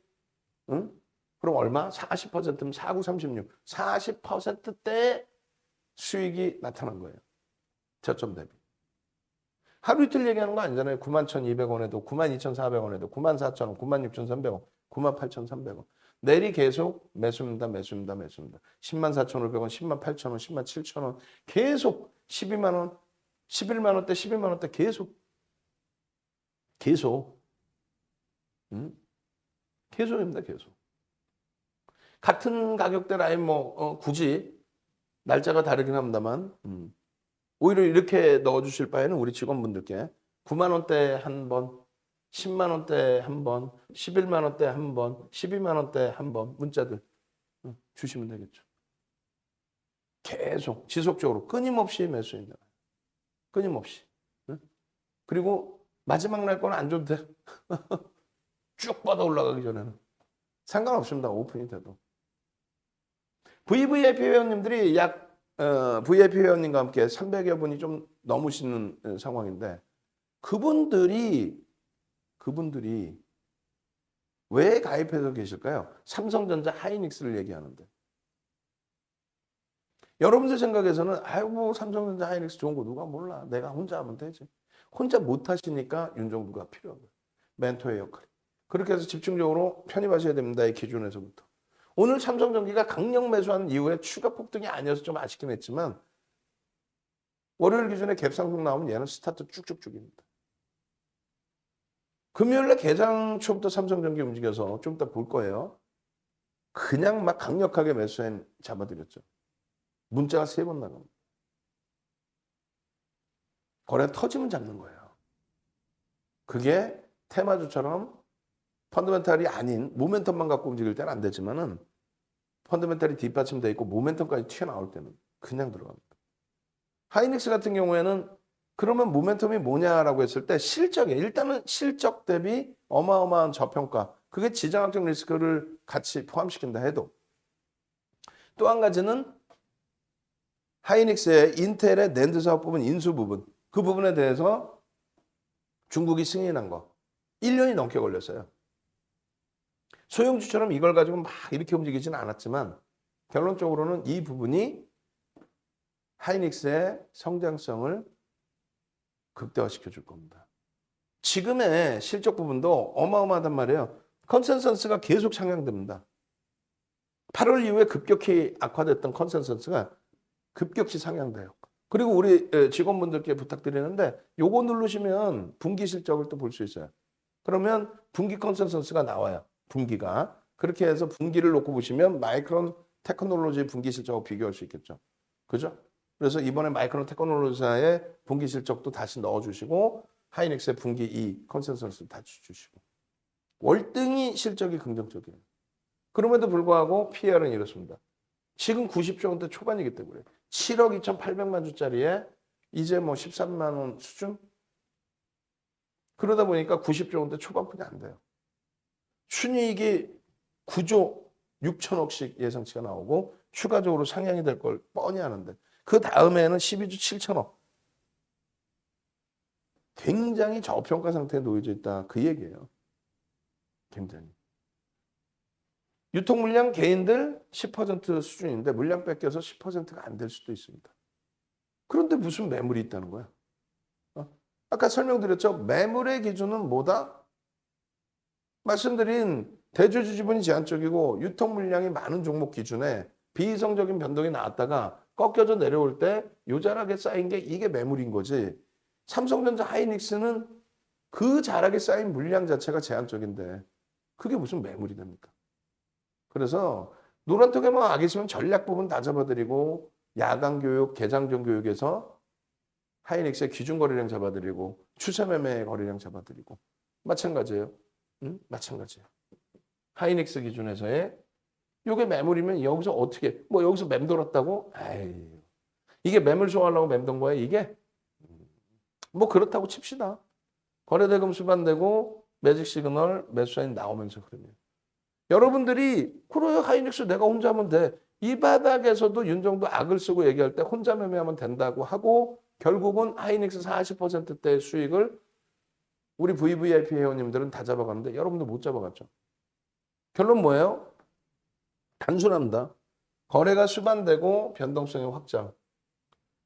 그럼 얼마? 40%면 4936. 40%대 수익이 나타난 거예요. 저점 대비. 하루 이틀 얘기하는 거 아니잖아요. 91,200원에도 92,400원에도 94,000원, 96,300원, 98,300원. 내일이 계속 매수입니다. 104,500원, 108,000원, 107,000원 계속 12만 원, 11만 원대, 12만 원대 계속입니다. 계속. 같은 가격대 라인 굳이 날짜가 다르긴 합니다만 오히려 이렇게 넣어주실 바에는 우리 직원분들께 9만 원대 한 번, 10만 원대 한 번, 11만 원대 한 번, 12만 원대 한 번 문자들 주시면 되겠죠. 계속 지속적으로 끊임없이 매수입니다. 끊임없이. 그리고 마지막 날 거는 안 줘도 돼. 쭉 뻗어 올라가기 전에는. 상관없습니다. 오픈이 돼도. VVIP 회원님들이 VIP 회원님과 함께 300여 분이 좀 넘으시는 상황인데 그분들이 왜 가입해서 계실까요? 삼성전자 하이닉스를 얘기하는데. 여러분들 생각에서는 아이고 삼성전자 하이닉스 좋은 거 누가 몰라. 내가 혼자 하면 되지. 혼자 못 하시니까 윤정부가 필요한 거예요. 멘토의 역할이. 그렇게 해서 집중적으로 편입하셔야 됩니다. 이 기준에서부터. 오늘 삼성전기가 강력 매수한 이후에 추가 폭등이 아니어서 좀 아쉽긴 했지만 월요일 기준에 갭상승 나오면 얘는 스타트 쭉쭉쭉입니다. 금요일에 개장 초부터 삼성전기 움직여서 좀 이따 볼 거예요. 그냥 막 강력하게 매수해 잡아드렸죠. 문자가 3번 나갑니다. 거래 터지면 잡는 거예요. 그게 테마주처럼 펀더멘탈이 아닌 모멘텀만 갖고 움직일 때는 안 되지만은 펀더멘탈이 뒷받침돼 있고 모멘텀까지 튀어나올 때는 그냥 들어갑니다. 하이닉스 같은 경우에는 그러면 모멘텀이 뭐냐라고 했을 때 실적에 일단은 실적 대비 어마어마한 저평가 그게 지정학적 리스크를 같이 포함시킨다 해도 또 한 가지는 하이닉스의 인텔의 낸드 사업 부분 인수 부분 그 부분에 대해서 중국이 승인한 거 1년이 넘게 걸렸어요. 소형주처럼 이걸 가지고 막 이렇게 움직이지는 않았지만 결론적으로는 이 부분이 하이닉스의 성장성을 극대화시켜 줄 겁니다. 지금의 실적 부분도 어마어마하단 말이에요. 컨센서스가 계속 상향됩니다. 8월 이후에 급격히 악화됐던 컨센서스가 급격히 상향돼요. 그리고 우리 직원분들께 부탁드리는데 요거 누르시면 분기 실적을 또 볼 수 있어요. 그러면 분기 컨센서스가 나와요. 분기가. 그렇게 해서 분기를 놓고 보시면 마이크론 테크놀로지 분기 실적하고 비교할 수 있겠죠. 그죠? 그래서 이번에 마이크론 테크놀로지사의 분기 실적도 다시 넣어주시고 하이닉스의 분기 2 컨센서스 다시 주시고 월등히 실적이 긍정적이에요. 그럼에도 불구하고 PER은 이렇습니다. 지금 90조 원대 초반이기 때문에 7억 2,800만 주짜리에 이제 뭐 13만 원 수준? 그러다 보니까 90조 원대 초반뿐이 안 돼요. 순이익이 9조 6천억씩 예상치가 나오고 추가적으로 상향이 될 걸 뻔히 아는데 그 다음에는 12조 7천억. 굉장히 저평가 상태에 놓여져 있다. 그 얘기예요. 굉장히. 유통 물량 개인들 10% 수준인데 물량 뺏겨서 10%가 안 될 수도 있습니다. 그런데 무슨 매물이 있다는 거야? 아까 설명드렸죠? 매물의 기준은 뭐다? 말씀드린 대주주 지분이 제한적이고 유통 물량이 많은 종목 기준에 비이성적인 변동이 나왔다가 꺾여져 내려올 때 요자락에 쌓인 게 이게 매물인 거지. 삼성전자 하이닉스는 그 자락에 쌓인 물량 자체가 제한적인데 그게 무슨 매물이 됩니까? 그래서 노란톡에만 와 계시면 전략 부분 다 잡아드리고 야간 교육, 개장전 교육에서 하이닉스의 기준 거래량 잡아드리고 추세 매매 거래량 잡아드리고 마찬가지예요. 응? 마찬가지예요. 하이닉스 기준에서의 이게 매물이면 여기서 어떻게 뭐 여기서 맴돌았다고? 에이, 이게 매물 소화하려고 맴돈 거야 이게? 뭐 그렇다고 칩시다. 거래대금 수반되고 매직 시그널 매수 사인 나오면서 그러면 여러분들이 그래 하이닉스 내가 혼자 하면 돼. 이 바닥에서도 윤정도 악을 쓰고 얘기할 때 혼자 매매하면 된다고 하고 결국은 하이닉스 40%대의 수익을 우리 VVIP 회원님들은 다 잡아가는데 여러분들 못 잡아갔죠. 결론 뭐예요? 단순합니다. 거래가 수반되고 변동성이 확장.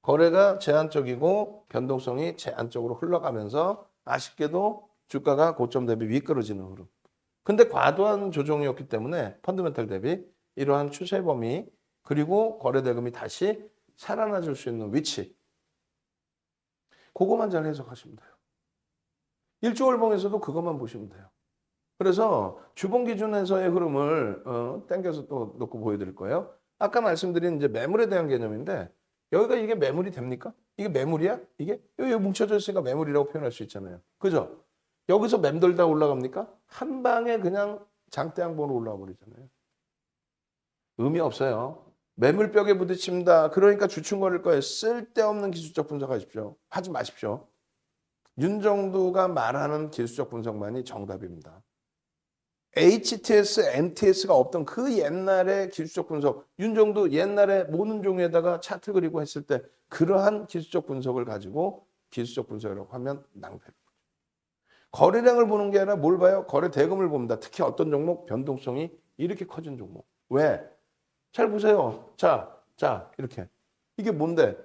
거래가 제한적이고 변동성이 제한적으로 흘러가면서 아쉽게도 주가가 고점 대비 미끄러지는 흐름. 근데 과도한 조정이었기 때문에 펀드멘탈 대비 이러한 추세 범위 그리고 거래 대금이 다시 살아나줄 수 있는 위치. 그거만 잘 해석하시면 돼요. 일조월봉에서도 그것만 보시면 돼요. 그래서 주봉 기준에서의 흐름을 땡겨서 또 놓고 보여드릴 거예요. 아까 말씀드린 이제 매물에 대한 개념인데 여기가 이게 매물이 됩니까? 이게 매물이야? 이게? 여기 뭉쳐져 있으니까 매물이라고 표현할 수 있잖아요. 그죠? 여기서 맴돌다 올라갑니까? 한 방에 그냥 장대양봉으로 올라와 버리잖아요. 의미 없어요. 매물벽에 부딪힙니다. 그러니까 주춤거릴 거예요. 쓸데없는 기술적 분석하십시오. 하지 마십시오. 윤정두가 말하는 기술적 분석만이 정답입니다. HTS, MTS가 없던 그 옛날의 기술적 분석, 윤정도 옛날에 모든 종류에다가 차트 그리고 했을 때 그러한 기술적 분석을 가지고 기술적 분석이라고 하면 낭패를 보죠. 거래량을 보는 게 아니라 뭘 봐요? 거래 대금을 봅니다. 특히 어떤 종목 변동성이 이렇게 커진 종목. 왜? 잘 보세요. 자, 이렇게. 이게 뭔데?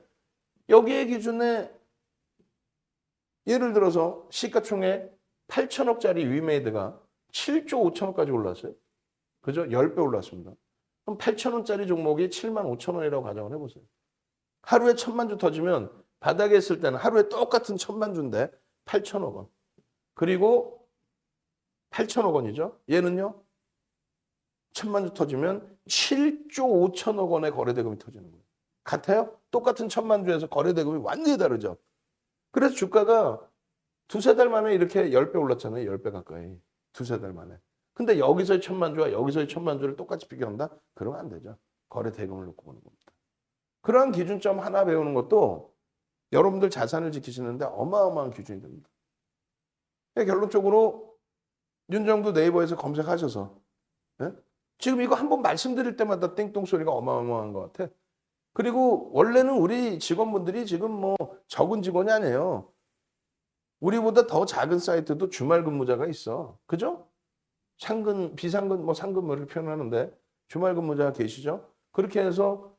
여기에 기준에 예를 들어서 시가총액 8천억짜리 위메이드가 7조 5천억까지 올랐어요. 그죠? 10배 올랐습니다. 그럼 8천원짜리 종목이 7만 5천원이라고 가정을 해보세요. 하루에 1,000만 주 터지면 바닥에 있을 때는 하루에 똑같은 1,000만 주인데 8천억 원. 그리고 8천억 원이죠. 얘는요. 1,000만 주 터지면 7조 5천억 원의 거래대금이 터지는 거예요. 같아요? 똑같은 1,000만 주에서 거래대금이 완전히 다르죠. 그래서 주가가 두세 달 만에 이렇게 10배 올랐잖아요. 10배 가까이. 두세 달 만에. 근데 여기서의 1,000만 주와 여기서의 1,000만 주를 똑같이 비교한다? 그러면 안 되죠. 거래 대금을 놓고 보는 겁니다. 그런 기준점 하나 배우는 것도 여러분들 자산을 지키시는데 어마어마한 기준이 됩니다. 결론적으로 윤정도 네이버에서 검색하셔서 예? 지금 이거 한번 말씀드릴 때마다 띵동 소리가 어마어마한 것 같아. 그리고 원래는 우리 직원분들이 지금 뭐 적은 직원이 아니에요. 우리보다 더 작은 사이트도 주말 근무자가 있어. 그죠? 상근, 비상근, 뭐 상근무를 표현하는데 주말 근무자가 계시죠? 그렇게 해서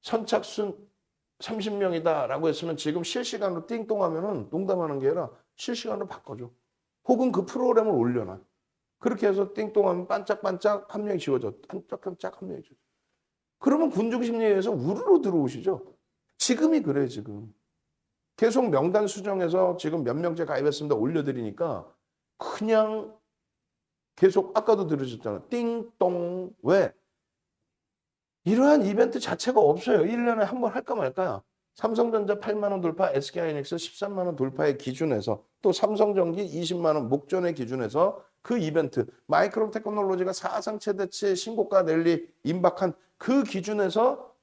선착순 30명이다라고 했으면 지금 실시간으로 띵동하면은 농담하는 게 아니라 실시간으로 바꿔줘. 혹은 그 프로그램을 올려놔. 그렇게 해서 띵동하면 반짝반짝 한 명이 지워져. 반짝반짝 한 명이 지워져. 그러면 군중심리에 의해서 우르르 들어오시죠. 지금이 그래 지금. 계속 명단 수정해서 지금 몇 명째 가입했습니다 올려드리니까 그냥 계속 아까도 들으셨잖아요. 띵동. 왜? 이러한 이벤트 자체가 없어요. 1년에 한 번 할까 말까야. 삼성전자 8만 원 돌파, SK하이닉스 13만 원 돌파의 기준에서 또 삼성전기 20만 원 목전의 기준에서 그 이벤트 마이크론 테크놀로지가 사상 최대치 신고가 랠리 임박한 그 기준에서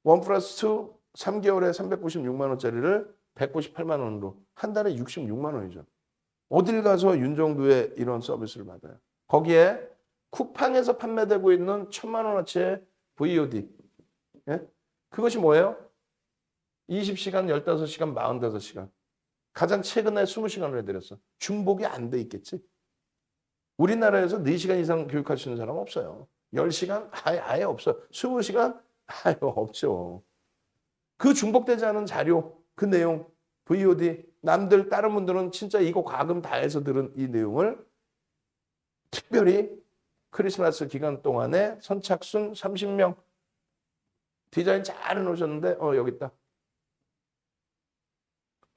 원 플러스 2 3개월에 396만 원짜리를 198만 원으로 한 달에 66만 원이죠. 어딜 가서 윤정두의 이런 서비스를 받아요. 거기에 쿠팡에서 판매되고 있는 1,000만 원어치의 VOD. 예? 그것이 뭐예요? 20시간, 15시간, 45시간. 가장 최근에 20시간을 해드렸어. 중복이 안 돼 있겠지? 우리나라에서 4시간 이상 교육할 수 있는 사람 없어요. 10시간? 아예 없어요. 20시간? 아예 없죠. 그 중복되지 않은 자료, 그 내용, VOD, 남들, 다른 분들은 진짜 이거 과금 다 해서 들은 이 내용을 특별히 크리스마스 기간 동안에 선착순 30명 디자인 잘 해놓으셨는데 여기 있다.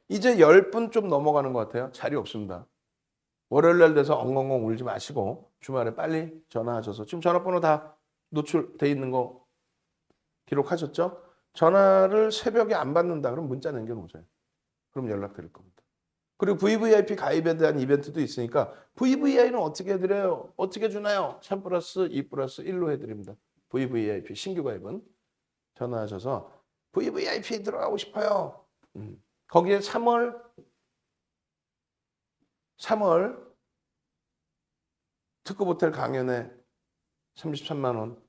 이제 10분 좀 넘어가는 것 같아요. 자리 없습니다. 월요일 날 돼서 엉엉엉 울지 마시고 주말에 빨리 전화하셔서 지금 전화번호 다 노출돼 있는 거 기록하셨죠? 전화를 새벽에 안 받는다 그럼 문자 남겨놓으세요. 그럼 연락드릴 겁니다. 그리고 VVIP 가입에 대한 이벤트도 있으니까 VVI는 어떻게 해드려요? 어떻게 주나요? 3 플러스 2 플러스 1로 해드립니다. VVIP 신규 가입은 전화하셔서 VVIP 들어가고 싶어요. 거기에 3월 특급 호텔 강연에 33만 원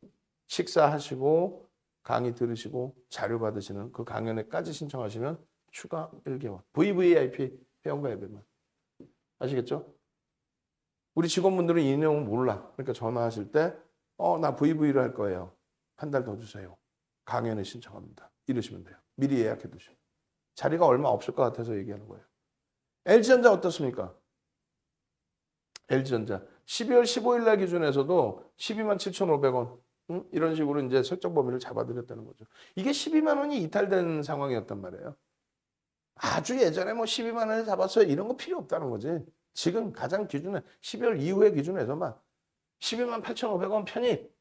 식사하시고 강의 들으시고 자료 받으시는 그 강연에까지 신청하시면 추가 1개월. VVIP 회원가입에만. 아시겠죠? 우리 직원분들은 이 내용을 몰라. 그러니까 전화하실 때 나 VV를 할 거예요. 한 달 더 주세요. 강연에 신청합니다. 이러시면 돼요. 미리 예약해 두시고. 자리가 얼마 없을 것 같아서 얘기하는 거예요. LG전자 어떻습니까? LG전자 12월 15일 날 기준에서도 12만 7,500원 이런 식으로 이제 설정 범위를 잡아드렸다는 거죠. 이게 12만 원이 이탈된 상황이었단 말이에요. 아주 예전에 뭐 12만 원에 잡았어요. 이런 거 필요 없다는 거지. 지금 가장 기준에 12월 이후의 기준에서만 12만 8,500원 편입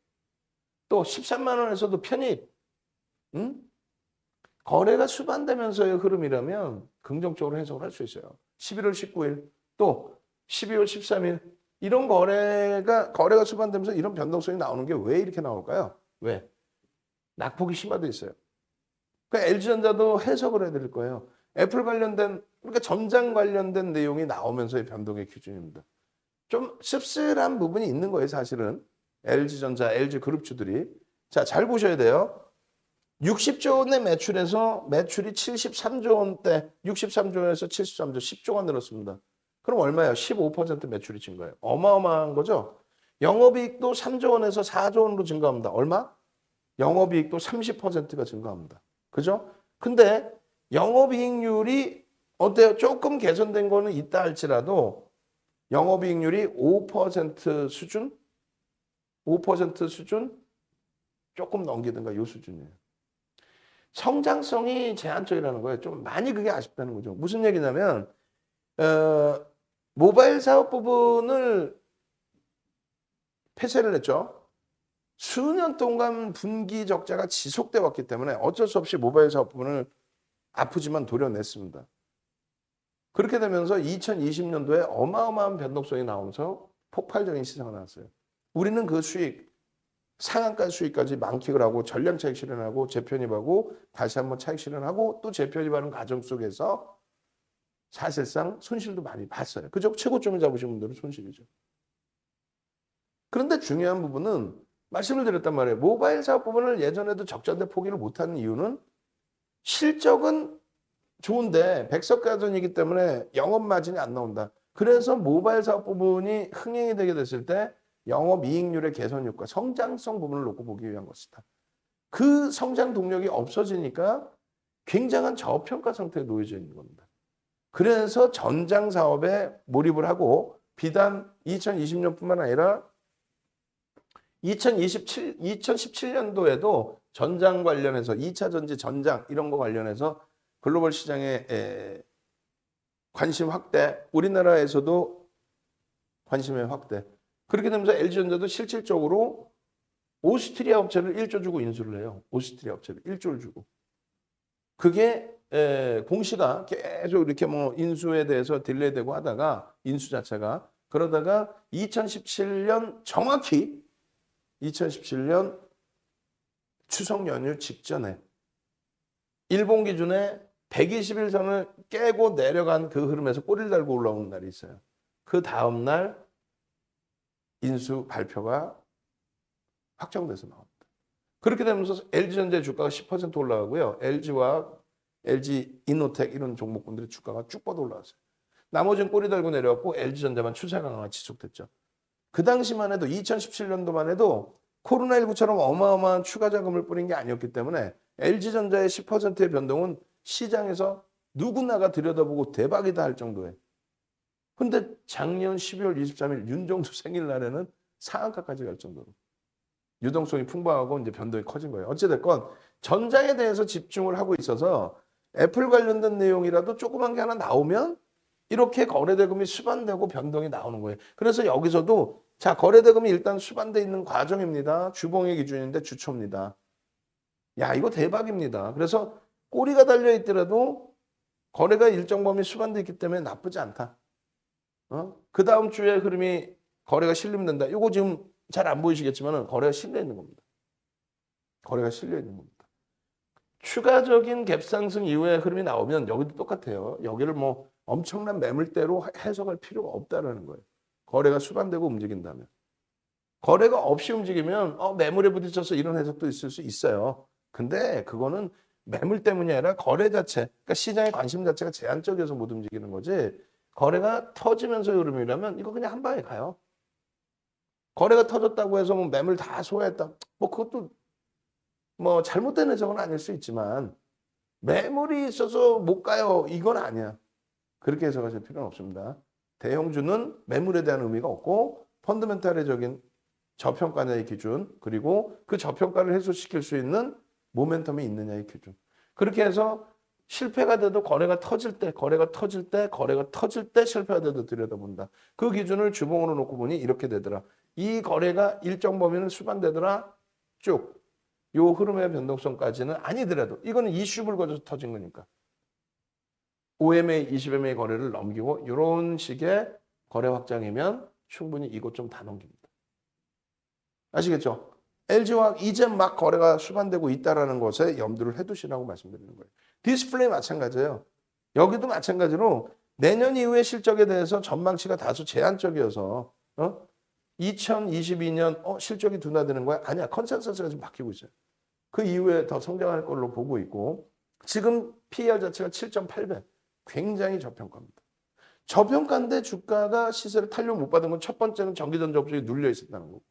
또 13만 원에서도 편입 거래가 수반되면서의 흐름이라면 긍정적으로 해석을 할 수 있어요. 11월 19일 또 12월 13일 이런 거래가 수반되면서 이런 변동성이 나오는 게 왜 이렇게 나올까요? 왜? 낙폭이 심화돼 있어요. 그러니까 LG전자도 해석을 해드릴 거예요. 애플 관련된 그러니까 전장 관련된 내용이 나오면서의 변동의 기준입니다. 좀 씁쓸한 부분이 있는 거예요, 사실은. LG전자, LG그룹주들이. 자, 잘 보셔야 돼요. 60조 원의 매출에서 매출이 73조 원대, 63조 원에서 73조, 10조 원 늘었습니다. 그럼 얼마예요? 15% 매출이 증가해요. 어마어마한 거죠? 영업이익도 3조 원에서 4조 원으로 증가합니다. 얼마? 영업이익도 30%가 증가합니다. 그죠? 근데 영업이익률이 어때요? 조금 개선된 거는 있다 할지라도 영업이익률이 5% 수준? 5% 수준? 조금 넘기든가 이 수준이에요. 성장성이 제한적이라는 거예요. 좀 많이 그게 아쉽다는 거죠. 무슨 얘기냐면 모바일 사업 부분을 폐쇄를 했죠. 수년 동안 분기 적자가 지속돼 왔기 때문에 어쩔 수 없이 모바일 사업 부분을 아프지만 도려냈습니다. 그렇게 되면서 2020년도에 어마어마한 변동성이 나오면서 폭발적인 시세가 나왔어요. 우리는 그 수익, 상한가 수익까지 만끽을 하고 전량 차익 실현하고 재편입하고 다시 한번 차익 실현하고 또 재편입하는 과정 속에서 사실상 손실도 많이 봤어요. 그죠? 최고점을 잡으신 분들은 손실이죠. 그런데 중요한 부분은 말씀을 드렸단 말이에요. 모바일 사업 부분을 예전에도 적자인데 포기를 못하는 이유는 실적은 좋은데 백석가전이기 때문에 영업 마진이 안 나온다. 그래서 모바일 사업 부분이 흥행이 되게 됐을 때 영업이익률의 개선 효과, 성장성 부분을 놓고 보기 위한 것이다. 그 성장 동력이 없어지니까 굉장한 저평가 상태에 놓여져 있는 겁니다. 그래서 전장 사업에 몰입을 하고 비단 2020년뿐만 아니라 2017년도에도 전장 관련해서 2차 전지 전장 이런 거 관련해서 글로벌 시장에 관심 확대, 우리나라에서도 관심의 확대. 그렇게 되면서 LG전자도 실질적으로 오스트리아 업체를 1조 주고 인수를 해요. 오스트리아 업체를 1조를 주고. 그게 공시가 계속 이렇게 뭐 인수에 대해서 딜레이되고 하다가 인수 자체가 그러다가 2017년 정확히 2017년 추석 연휴 직전에 일본 기준에 120일 선을 깨고 내려간 그 흐름에서 꼬리를 달고 올라오는 날이 있어요. 그 다음 날 인수 발표가 확정돼서 나옵니다. 그렇게 되면서 LG전자의 주가가 10% 올라가고요. LG와 LG 이노텍 이런 종목군들의 주가가 쭉 뻗어 올라왔어요. 나머지는 꼬리 달고 내려왔고 LG전자만 추세 강화가 지속됐죠. 그 당시만 해도 2017년도만 해도 코로나19처럼 어마어마한 추가 자금을 뿌린 게 아니었기 때문에 LG전자의 10%의 변동은 시장에서 누구나가 들여다보고 대박이다 할 정도에. 근데 작년 12월 23일 윤정수 생일날에는 상한가까지 갈 정도로 유동성이 풍부하고 이제 변동이 커진 거예요. 어찌됐건 전장에 대해서 집중을 하고 있어서 애플 관련된 내용이라도 조그만 게 하나 나오면 이렇게 거래대금이 수반되고 변동이 나오는 거예요. 그래서 여기서도 자 거래대금이 일단 수반돼 있는 과정입니다. 주봉의 기준인데 주초입니다. 야 이거 대박입니다. 그래서 꼬리가 달려 있더라도 거래가 일정 범위 수반돼 있기 때문에 나쁘지 않다. 그 다음 주에 흐름이 거래가 실림된다. 이거 지금 잘 안 보이시겠지만 거래가 실려 있는 겁니다. 거래가 실려 있는 겁니다. 추가적인 갭 상승 이후에 흐름이 나오면 여기도 똑같아요. 여기를 뭐 엄청난 매물대로 해석할 필요가 없다라는 거예요. 거래가 수반되고 움직인다면. 거래가 없이 움직이면 매물에 부딪혀서 이런 해석도 있을 수 있어요. 근데 그거는 매물 때문이 아니라 거래 자체, 그러니까 시장의 관심 자체가 제한적이어서 못 움직이는 거지. 거래가 터지면서 흐름이라면 이거 그냥 한 방에 가요. 거래가 터졌다고 해서 뭐 매물 다 소화했다. 뭐 그것도 뭐 잘못된 해석은 아닐 수 있지만 매물이 있어서 못 가요. 이건 아니야. 그렇게 해석하실 필요는 없습니다. 대형주는 매물에 대한 의미가 없고 펀더멘탈적인 저평가냐의 기준 그리고 그 저평가를 해소시킬 수 있는 모멘텀이 있느냐의 기준. 그렇게 해서 실패가 돼도 거래가 터질 때, 거래가 터질 때, 거래가 터질 때 실패가 돼도 들여다본다. 그 기준을 주봉으로 놓고 보니 이렇게 되더라. 이 거래가 일정 범위는 수반되더라. 쭉. 요 흐름의 변동성까지는 아니더라도 이거는 이슈 불거져서 터진 거니까. OMA, 20MA 거래를 넘기고 이런 식의 거래 확장이면 충분히 이것 좀 다 넘깁니다. 아시겠죠? LG화학 이제 막 거래가 수반되고 있다는 것에 염두를 해두시라고 말씀드리는 거예요. 디스플레이 마찬가지예요. 여기도 마찬가지로 내년 이후의 실적에 대해서 전망치가 다소 제한적이어서 2022년 실적이 둔화되는 거야? 아니야. 컨센서스가 지금 바뀌고 있어요. 그 이후에 더 성장할 걸로 보고 있고 지금 PER 자체가 7.8배. 굉장히 저평가입니다. 저평가인데 주가가 시세를 탄력 못 받은 건 첫 번째는 전기전자 업종이 눌려 있었다는 거고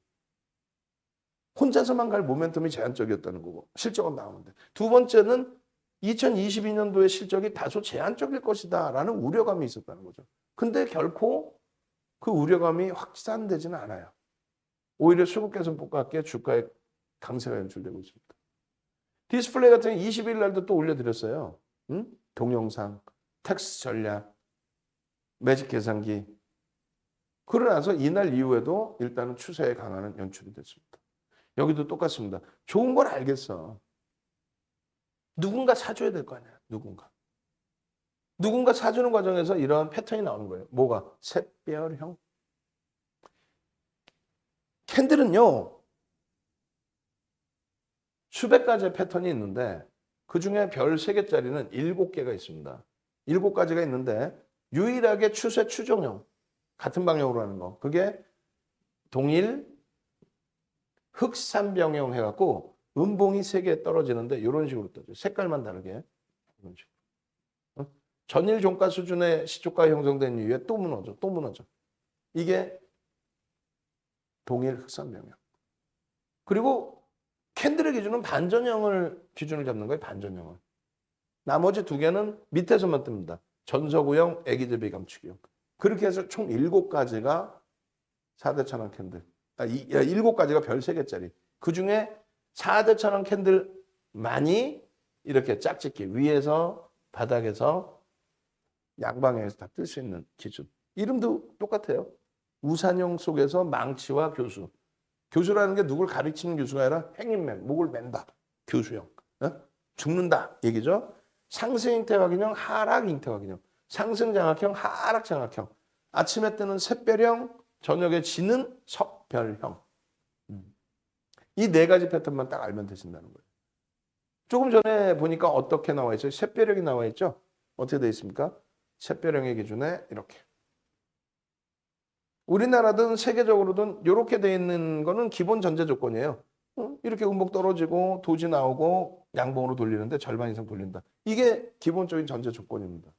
혼자서만 갈 모멘텀이 제한적이었다는 거고 실적은 나오는데 두 번째는 2022년도의 실적이 다소 제한적일 것이다 라는 우려감이 있었다는 거죠. 근데 결코 그 우려감이 확산되지는 않아요. 오히려 수급 개선 폭각에 주가의 강세가 연출되고 있습니다. 디스플레이 같은 경우 20일 날도 또 올려드렸어요. 동영상, 텍스트 전략, 매직 계산기. 그러고 나서 이날 이후에도 일단은 추세의 강화는 연출이 됐습니다. 여기도 똑같습니다. 좋은 걸 알겠어. 누군가 사줘야 될 거 아니야. 누군가 사주는 과정에서 이러한 패턴이 나오는 거예요. 뭐가? 샛별형. 캔들은요. 수백 가지의 패턴이 있는데 그중에 별 3개짜리는 7개가 있습니다. 7가지가 있는데 유일하게 추세 추종형. 같은 방향으로 하는 거. 그게 동일 흑산병형 해갖고 음봉이 3개 떨어지는데 이런 식으로 떠져요. 색깔만 다르게. 이런 식으로. 전일 종가 수준의 시초가 형성된 이후에 또 무너져. 이게 동일 흑산병형. 그리고 캔들의 기준은 반전형을 기준을 잡는 거예요. 반전형을. 나머지 2개는 밑에서만 뜹니다. 전서구형, 애기들비 감추기형. 그렇게 해서 총 7가지가 4대 천왕 캔들. 7가지가 별 3개짜리. 그중에 4대 천왕 캔들만이 이렇게 짝짓기 위에서 바닥에서 양방향에서 다 뜰 수 있는 기준. 이름도 똑같아요. 우산형 속에서 망치와 교수. 교수라는 게 누굴 가르치는 교수가 아니라 행인맨, 목을 맨다. 교수형. 어? 죽는다 얘기죠. 상승 잉태각인형, 하락 잉태각인형. 상승 장악형, 하락 장악형. 아침에 뜨는 샛별형, 저녁에 지는 석별형. 이 네 가지 패턴만 딱 알면 되신다는 거예요. 조금 전에 보니까 어떻게 나와 있어요? 샛별형이 나와 있죠? 어떻게 되어 있습니까? 샛별형의 기준에 이렇게. 우리나라든 세계적으로든 이렇게 되어 있는 거는 기본 전제 조건이에요. 이렇게 음복 떨어지고 도지 나오고 양봉으로 돌리는데 절반 이상 돌린다. 이게 기본적인 전제 조건입니다.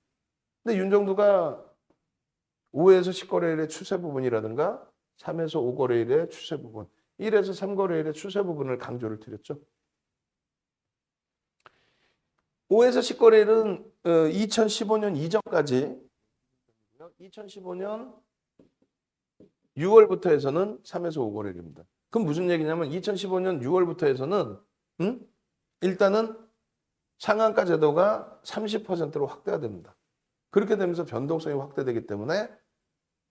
근데 윤정두가 5에서 10거래일의 추세 부분이라든가 3에서 5거래일의 추세 부분, 1에서 3거래일의 추세 부분을 강조를 드렸죠. 5에서 10거래일은 2015년 이전까지 2015년 6월부터 해서는 3에서 5거래일입니다. 그럼 무슨 얘기냐면 2015년 6월부터 해서는 일단은 상한가 제도가 30%로 확대가 됩니다. 그렇게 되면서 변동성이 확대되기 때문에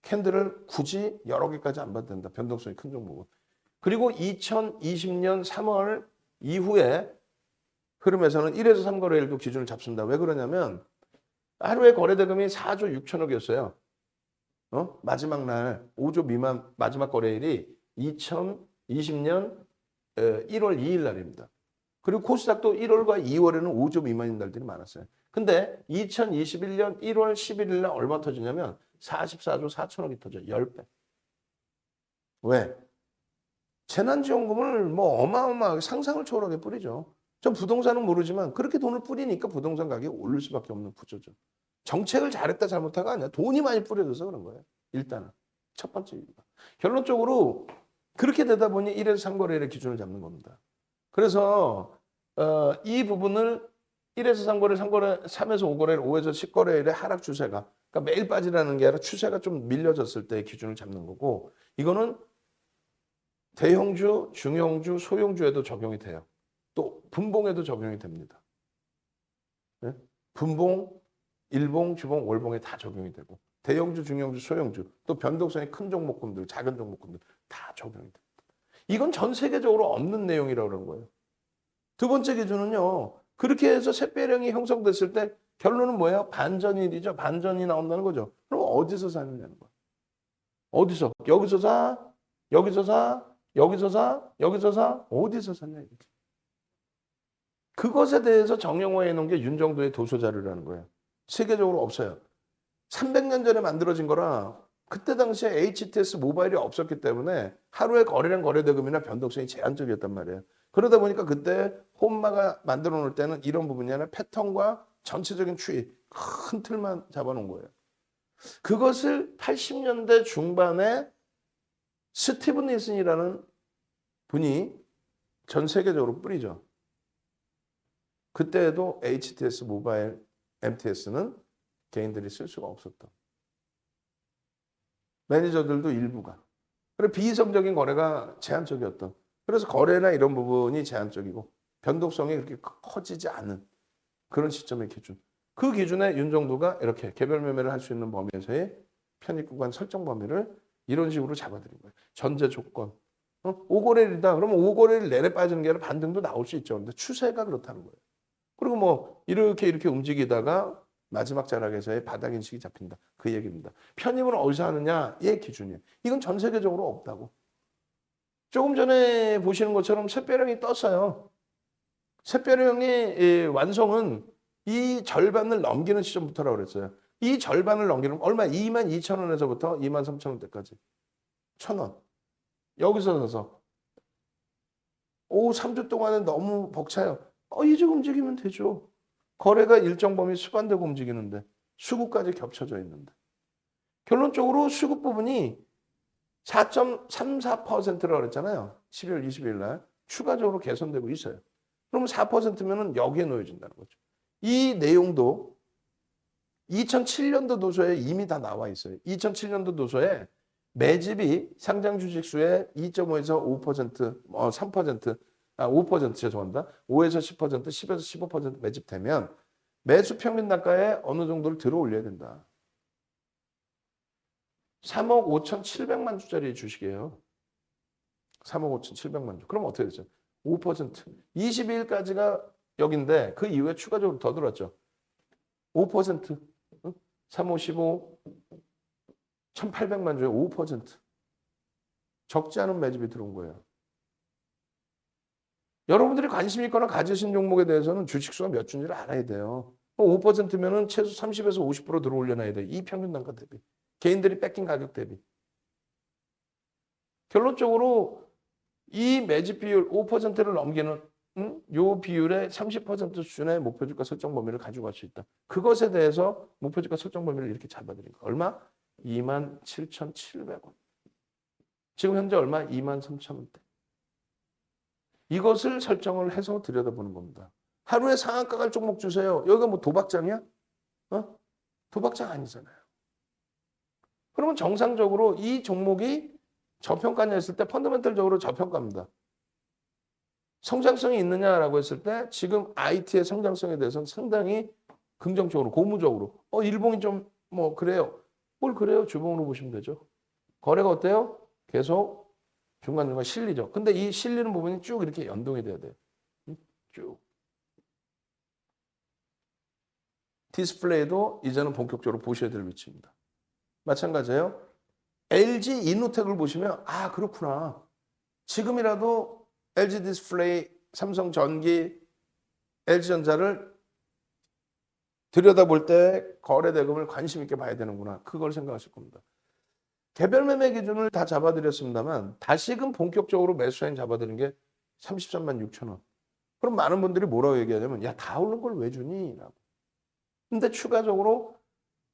캔들을 굳이 여러 개까지 안 봐도 된다. 변동성이 큰 종목은. 그리고 2020년 3월 이후에 흐름에서는 1에서 3거래일도 기준을 잡습니다. 왜 그러냐면 하루에 거래대금이 4조 6천억이었어요. 마지막 날 5조 미만 마지막 거래일이 2020년 1월 2일 날입니다. 그리고 코스닥도 1월과 2월에는 5조 미만인 날들이 많았어요. 근데 2021년 1월 11일 날 얼마 터지냐면 44조 4천억이 터져요. 10배. 왜? 재난지원금을 뭐 어마어마하게 상상을 초월하게 뿌리죠. 전 부동산은 모르지만 그렇게 돈을 뿌리니까 부동산 가격이 오를 수밖에 없는 구조죠. 정책을 잘했다 잘못하가 아니야. 돈이 많이 뿌려져서 그런 거예요. 일단은. 첫 번째 이유가. 결론적으로 그렇게 되다 보니 1에서 3거래일의 기준을 잡는 겁니다. 그래서 이 부분을 1에서 3거래일, 3에서 5거래일, 5에서 10거래일의 하락 추세가 그러니까 매일 빠지라는 게 아니라 추세가 좀 밀려졌을 때 기준을 잡는 거고 이거는 대형주, 중형주, 소형주에도 적용이 돼요. 또 분봉에도 적용이 됩니다. 네? 분봉, 일봉, 주봉, 월봉에 다 적용이 되고 대형주, 중형주, 소형주 또 변동성이 큰 종목군들, 작은 종목군들 다 적용이 됩니다. 이건 전 세계적으로 없는 내용이라고 그러는 거예요. 두 번째 기준은요. 그렇게 해서 샛별형이 형성됐을 때 결론은 뭐예요? 반전일이죠. 반전이 나온다는 거죠. 그럼 어디서 사느냐는 거예요. 어디서? 여기서 사? 여기서 사? 여기서 사? 여기서 사? 어디서 샀냐 이거지. 그것에 대해서 정형화해 놓은 게 윤정도의 도서자료라는 거예요. 세계적으로 없어요. 300년 전에 만들어진 거라 그때 당시에 HTS 모바일이 없었기 때문에 하루에 거래량 거래대금이나 변동성이 제한적이었단 말이에요. 그러다 보니까 그때 혼마가 만들어 놓을 때는 이런 부분이 아니라 패턴과 전체적인 추이, 큰 틀만 잡아놓은 거예요. 그것을 80년대 중반에 스티브 니슨이라는 분이 전 세계적으로 뿌리죠. 그때에도 HTS 모바일 MTS는 개인들이 쓸 수가 없었던. 매니저들도 일부가. 그리고 비이성적인 거래가 제한적이었던. 그래서 거래나 이런 부분이 제한적이고 변동성이 그렇게 커지지 않은 그런 시점의 기준. 그 기준에 윤정도가 이렇게 개별 매매를 할 수 있는 범위에서의 편입 구간 설정 범위를 이런 식으로 잡아드린 거예요. 전제 조건. 5거래일이다. 그러면 5거래일 내내 빠지는 게 아니라 반등도 나올 수 있죠. 근데 추세가 그렇다는 거예요. 그리고 뭐 이렇게 움직이다가 마지막 자락에서의 바닥 인식이 잡힌다. 그 얘기입니다. 편입을 어디서 하느냐의 기준이에요. 이건 전 세계적으로 없다고. 조금 전에 보시는 것처럼 샛별형이 떴어요. 샛별형의 완성은 이 절반을 넘기는 시점부터라고 그랬어요. 이 절반을 넘기는 얼마? 22,000원에서부터 23,000원대까지. 1,000원. 여기서 서서. 3주 동안은 너무 벅차요. 이제 움직이면 되죠. 거래가 일정 범위 수반되고 움직이는데 수급까지 겹쳐져 있는데. 결론적으로 수급 부분이 4.34%라고 그랬잖아요. 12월 20일 날 추가적으로 개선되고 있어요. 그러면 4%면은 여기에 놓여진다는 거죠. 이 내용도 2007년도 도서에 이미 다 나와 있어요. 2007년도 도서에 매집이 상장 주식수의 2.5에서 5%, 3%, 5% 죄송합니다. 5에서 10%, 10에서 15% 매집되면 매수 평균 단가에 어느 정도를 들어 올려야 된다. 3억 5,700만 주짜리 주식이에요. 3억 5,700만 주. 그럼 어떻게 되죠? 5%. 22일까지가 여긴데 그 이후에 추가적으로 더 들어왔죠. 5%. 3, 5, 15, 1,800만 주에 5%. 적지 않은 매집이 들어온 거예요. 여러분들이 관심 있거나 가지신 종목에 대해서는 주식수가 몇 주인지를 알아야 돼요. 5%면은 최소 30에서 50% 들어 올려놔야 돼. 이 평균 단가 대비. 개인들이 뺏긴 가격 대비. 결론적으로 이 매집 비율 5%를 넘기는 요 비율의 30% 수준의 목표 주가 설정 범위를 가지고 갈 수 있다. 그것에 대해서 목표 주가 설정 범위를 이렇게 잡아드린 거. 얼마? 27,700원. 지금 현재 얼마? 23,000원대. 이것을 설정을 해서 들여다보는 겁니다. 하루에 상한가 갈 종목 주세요. 여기가 뭐 도박장이야? 도박장 아니잖아요. 그러면 정상적으로 이 종목이 저평가냐 했을 때 펀더멘털적으로 저평가입니다. 성장성이 있느냐라고 했을 때 지금 IT의 성장성에 대해서는 상당히 긍정적으로 고무적으로 일봉이 좀 뭐 그래요. 뭘 그래요? 주봉으로 보시면 되죠. 거래가 어때요? 계속 중간중간 실리죠. 근데 이 실리는 부분이 쭉 이렇게 연동이 돼야 돼요. 쭉. 디스플레이도 이제는 본격적으로 보셔야 될 위치입니다. 마찬가지예요. LG 이노텍을 보시면 아 그렇구나. 지금이라도 LG 디스플레이, 삼성전기, LG전자를 들여다볼 때 거래 대금을 관심 있게 봐야 되는구나. 그걸 생각하실 겁니다. 개별 매매 기준을 다 잡아드렸습니다만 다시금 본격적으로 매수 라인 잡아드린 게 33만 6천 원. 그럼 많은 분들이 뭐라고 얘기하냐면 야 다 오른 걸 왜 주니? 라고. 근데 추가적으로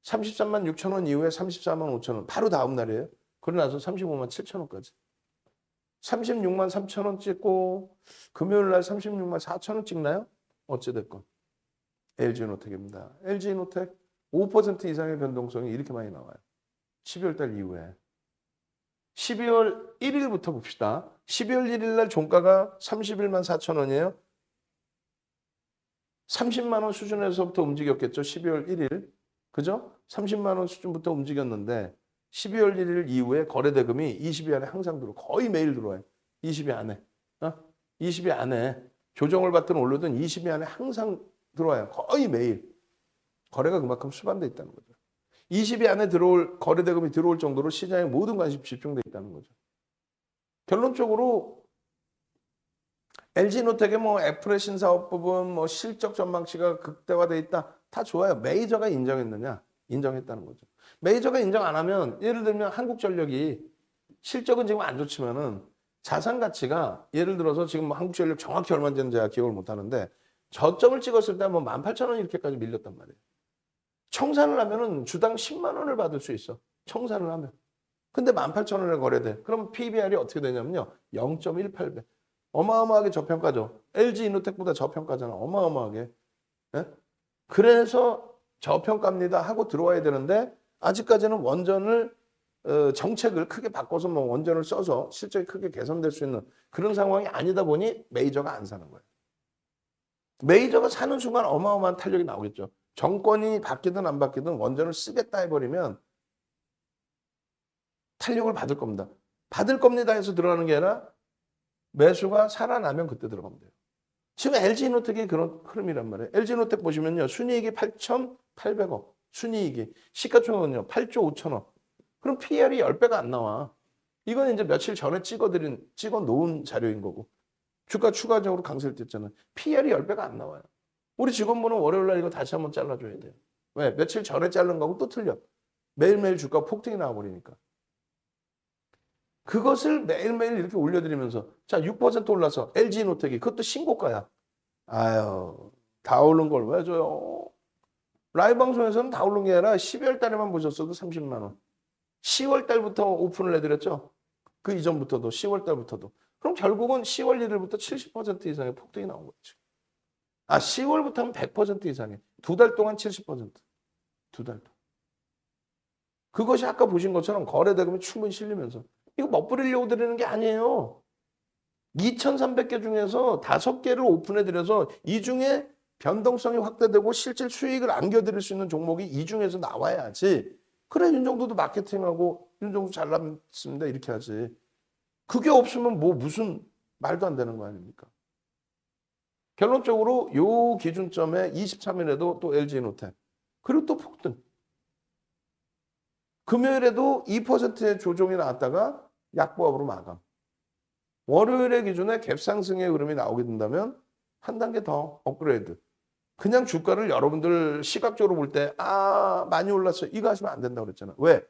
33만 6천 원 이후에 34만 5천 원 바로 다음 날이에요. 그러고 나서 35만 7천 원까지. 36만 3천 원 찍고 금요일 날 36만 4천 원 찍나요? 어찌됐건 LG노텍입니다. LG노텍 5% 이상의 변동성이 이렇게 많이 나와요. 12월 달 이후에. 12월 1일부터 봅시다. 12월 1일 날 종가가 31만 4천 원이에요. 30만 원 수준에서부터 움직였겠죠. 12월 1일. 그죠? 30만 원 수준부터 움직였는데 12월 1일 이후에 거래대금이 20위 안에 항상 들어와요. 거의 매일 들어와요. 20위 안에. 20위 안에. 조정을 받든 올르든 20위 안에 항상 들어와요. 거의 매일. 거래가 그만큼 수반돼 있다는 거죠. 20위 안에 들어올 거래대금이 들어올 정도로 시장에 모든 관심이 집중돼 있다는 거죠. 결론적으로 LG노텍의 뭐 애플의 신사업 부분, 뭐 실적 전망치가 극대화돼 있다. 다 좋아요. 메이저가 인정했느냐? 인정했다는 거죠. 메이저가 인정 안 하면 예를 들면 한국전력이 실적은 지금 안 좋지만은 자산 가치가 예를 들어서 지금 뭐 한국전력 정확히 얼마 되는지 제가 기억을 못 하는데 저점을 찍었을 때 뭐 18,000원 이렇게까지 밀렸단 말이에요. 청산을 하면은 주당 10만 원을 받을 수 있어. 청산을 하면. 근데 18,000원에 거래돼. 그럼 PBR이 어떻게 되냐면요. 0.18배. 어마어마하게 저평가죠. LG 이노텍보다 저평가잖아. 어마어마하게. 예? 그래서 저평가입니다 하고 들어와야 되는데 아직까지는 원전을 정책을 크게 바꿔서 뭐 원전을 써서 실적이 크게 개선될 수 있는 그런 상황이 아니다 보니 메이저가 안 사는 거예요. 메이저가 사는 순간 어마어마한 탄력이 나오겠죠. 정권이 바뀌든 안 바뀌든 원전을 쓰겠다 해버리면 탄력을 받을 겁니다. 받을 겁니다 해서 들어가는 게 아니라 매수가 살아나면 그때 들어가면 돼요. 지금 LG노텍이 그런 흐름이란 말이에요. LG노텍 보시면요. 순이익이 8,800억. 순이익이. 시가총액은요. 8조 5천억. 그럼 PR이 10배가 안 나와. 이건 이제 며칠 전에 찍어 놓은 자료인 거고. 주가 추가적으로 강세를 띄었잖아요. PR이 10배가 안 나와요. 우리 직원분은 월요일 날 이거 다시 한번 잘라줘야 돼요. 왜? 며칠 전에 자른 거하고 또 틀려. 매일매일 주가 폭등이 나와버리니까. 그것을 매일매일 이렇게 올려드리면서 자 6% 올라서 LG노텍이 그것도 신고가야. 아유 다 오른 걸 왜 줘요? 라이브 방송에서는 다 오른 게 아니라 12월 달에만 보셨어도 30만 원. 10월 달부터 오픈을 해드렸죠. 그 이전부터도 10월 달부터도. 그럼 결국은 10월 1일부터 70% 이상의 폭등이 나온 거죠. 10월부터 하면 100% 이상의. 2달 동안 70%. 2달 동안. 그것이 아까 보신 것처럼 거래대금이 충분히 실리면서 이거 멋부리려고 드리는 게 아니에요. 2,300개 중에서 5개를 오픈해드려서 이 중에 변동성이 확대되고 실질 수익을 안겨드릴 수 있는 종목이 이 중에서 나와야지. 그래 윤정도도 마케팅하고 윤정도 잘났습니다 이렇게 하지. 그게 없으면 뭐 무슨 말도 안 되는 거 아닙니까? 결론적으로 요 기준점에 23일에도 또 LG노텍 그리고 또 폭등. 금요일에도 2%의 조정이 나왔다가 약보합으로 마감. 월요일의 기준에 갭상승의 흐름이 나오게 된다면 한 단계 더 업그레이드. 그냥 주가를 여러분들 시각적으로 볼 때 많이 올랐어요. 이거 하시면 안 된다고 그랬잖아. 왜?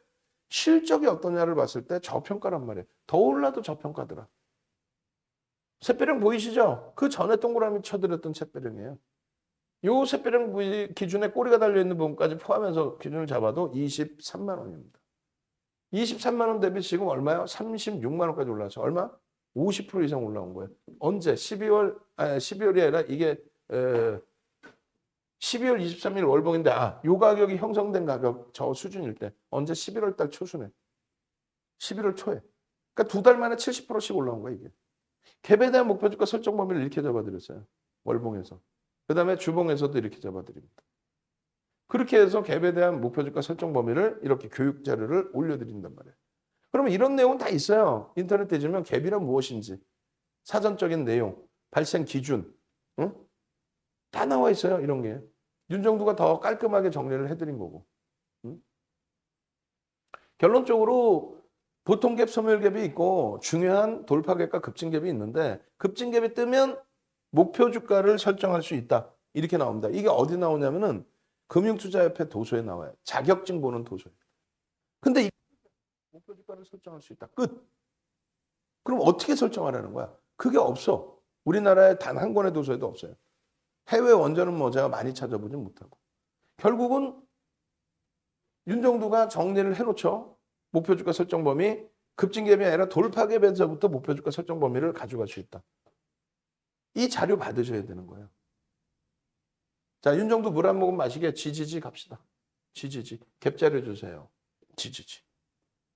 실적이 어떠냐를 봤을 때 저평가란 말이에요. 더 올라도 저평가더라. 샛별형 보이시죠? 그 전에 동그라미 쳐드렸던 샛별형이에요. 요 샛별형 기준에 꼬리가 달려있는 부분까지 포함해서 기준을 잡아도 23만 원입니다. 23만 원 대비 지금 얼마요? 36만 원까지 올라서 얼마? 50% 이상 올라온 거예요. 언제? 12월이 아니라 이게 12월 23일 월봉인데 요 가격이 형성된 가격 저 수준일 때 언제? 11월 달 초순에 11월 초에 그러니까 두 달 만에 70%씩 올라온 거야 이게. 갭에 대한 목표주가 설정 범위를 이렇게 잡아드렸어요. 월봉에서. 그 다음에 주봉에서도 이렇게 잡아드립니다. 그렇게 해서 갭에 대한 목표주가 설정 범위를 이렇게 교육 자료를 올려드린단 말이에요. 그러면 이런 내용은 다 있어요. 인터넷 뒤지면 갭이란 무엇인지, 사전적인 내용, 발생 기준, 응? 다 나와 있어요. 이런 게. 윤정도가 더 깔끔하게 정리를 해드린 거고. 응? 결론적으로 보통 갭, 소멸 갭이 있고 중요한 돌파 갭과 급진 갭이 있는데 급진 갭이 뜨면 목표 주가를 설정할 수 있다. 이렇게 나옵니다. 이게 어디 나오냐면은 금융투자협회 도서에 나와요. 자격증 보는 도서에. 근데 이 목표 주가를 설정할 수 있다. 끝. 그럼 어떻게 설정하라는 거야? 그게 없어. 우리나라에 단 한 권의 도서에도 없어요. 해외 원전은 뭐 제가 많이 찾아보진 못하고. 결국은 윤정도가 정리를 해놓죠. 목표 주가 설정 범위, 급진 갭이 아니라 돌파 갭에서부터 목표 주가 설정 범위를 가져갈 수 있다. 이 자료 받으셔야 되는 거예요. 자, 윤정도 물 한 모금 마시게 지지지 갑시다. 지지지. 갭 자료 주세요. 지지지.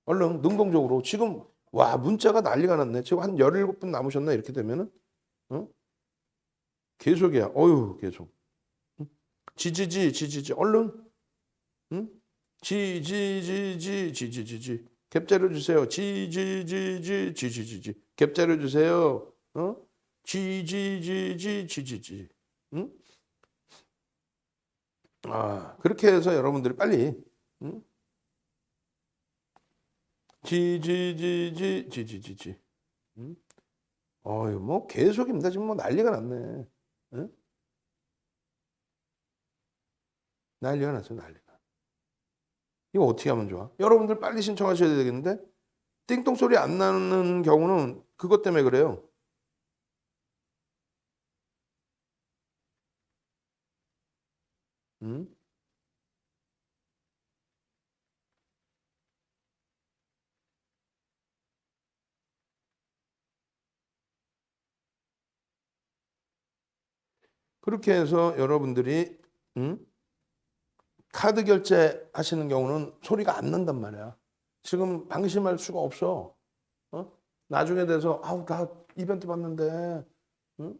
얼른 능동적으로 지금 와 문자가 난리가 났네. 지금 한 17분 남으셨나 이렇게 되면은 어? 계속이야. 어휴 계속. 응? 지지지 얼른. 응? 지지지 갭 자료 주세요. 지지지 갭 자료 주세요. 어? 지지지 응? 그렇게 해서 여러분들이 빨리 응? 지지지 응? 어휴 뭐 계속입니다. 지금 뭐 난리가 났네. 응? 난리가 났어 난리가. 이거 어떻게 하면 좋아? 여러분들 빨리 신청하셔야 되겠는데 띵동 소리 안 나는 경우는 그것 때문에 그래요. 응? 그렇게 해서 여러분들이 응? 카드 결제 하시는 경우는 소리가 안 난단 말이야. 지금 방심할 수가 없어. 어? 나중에 돼서 나 이벤트 봤는데 응?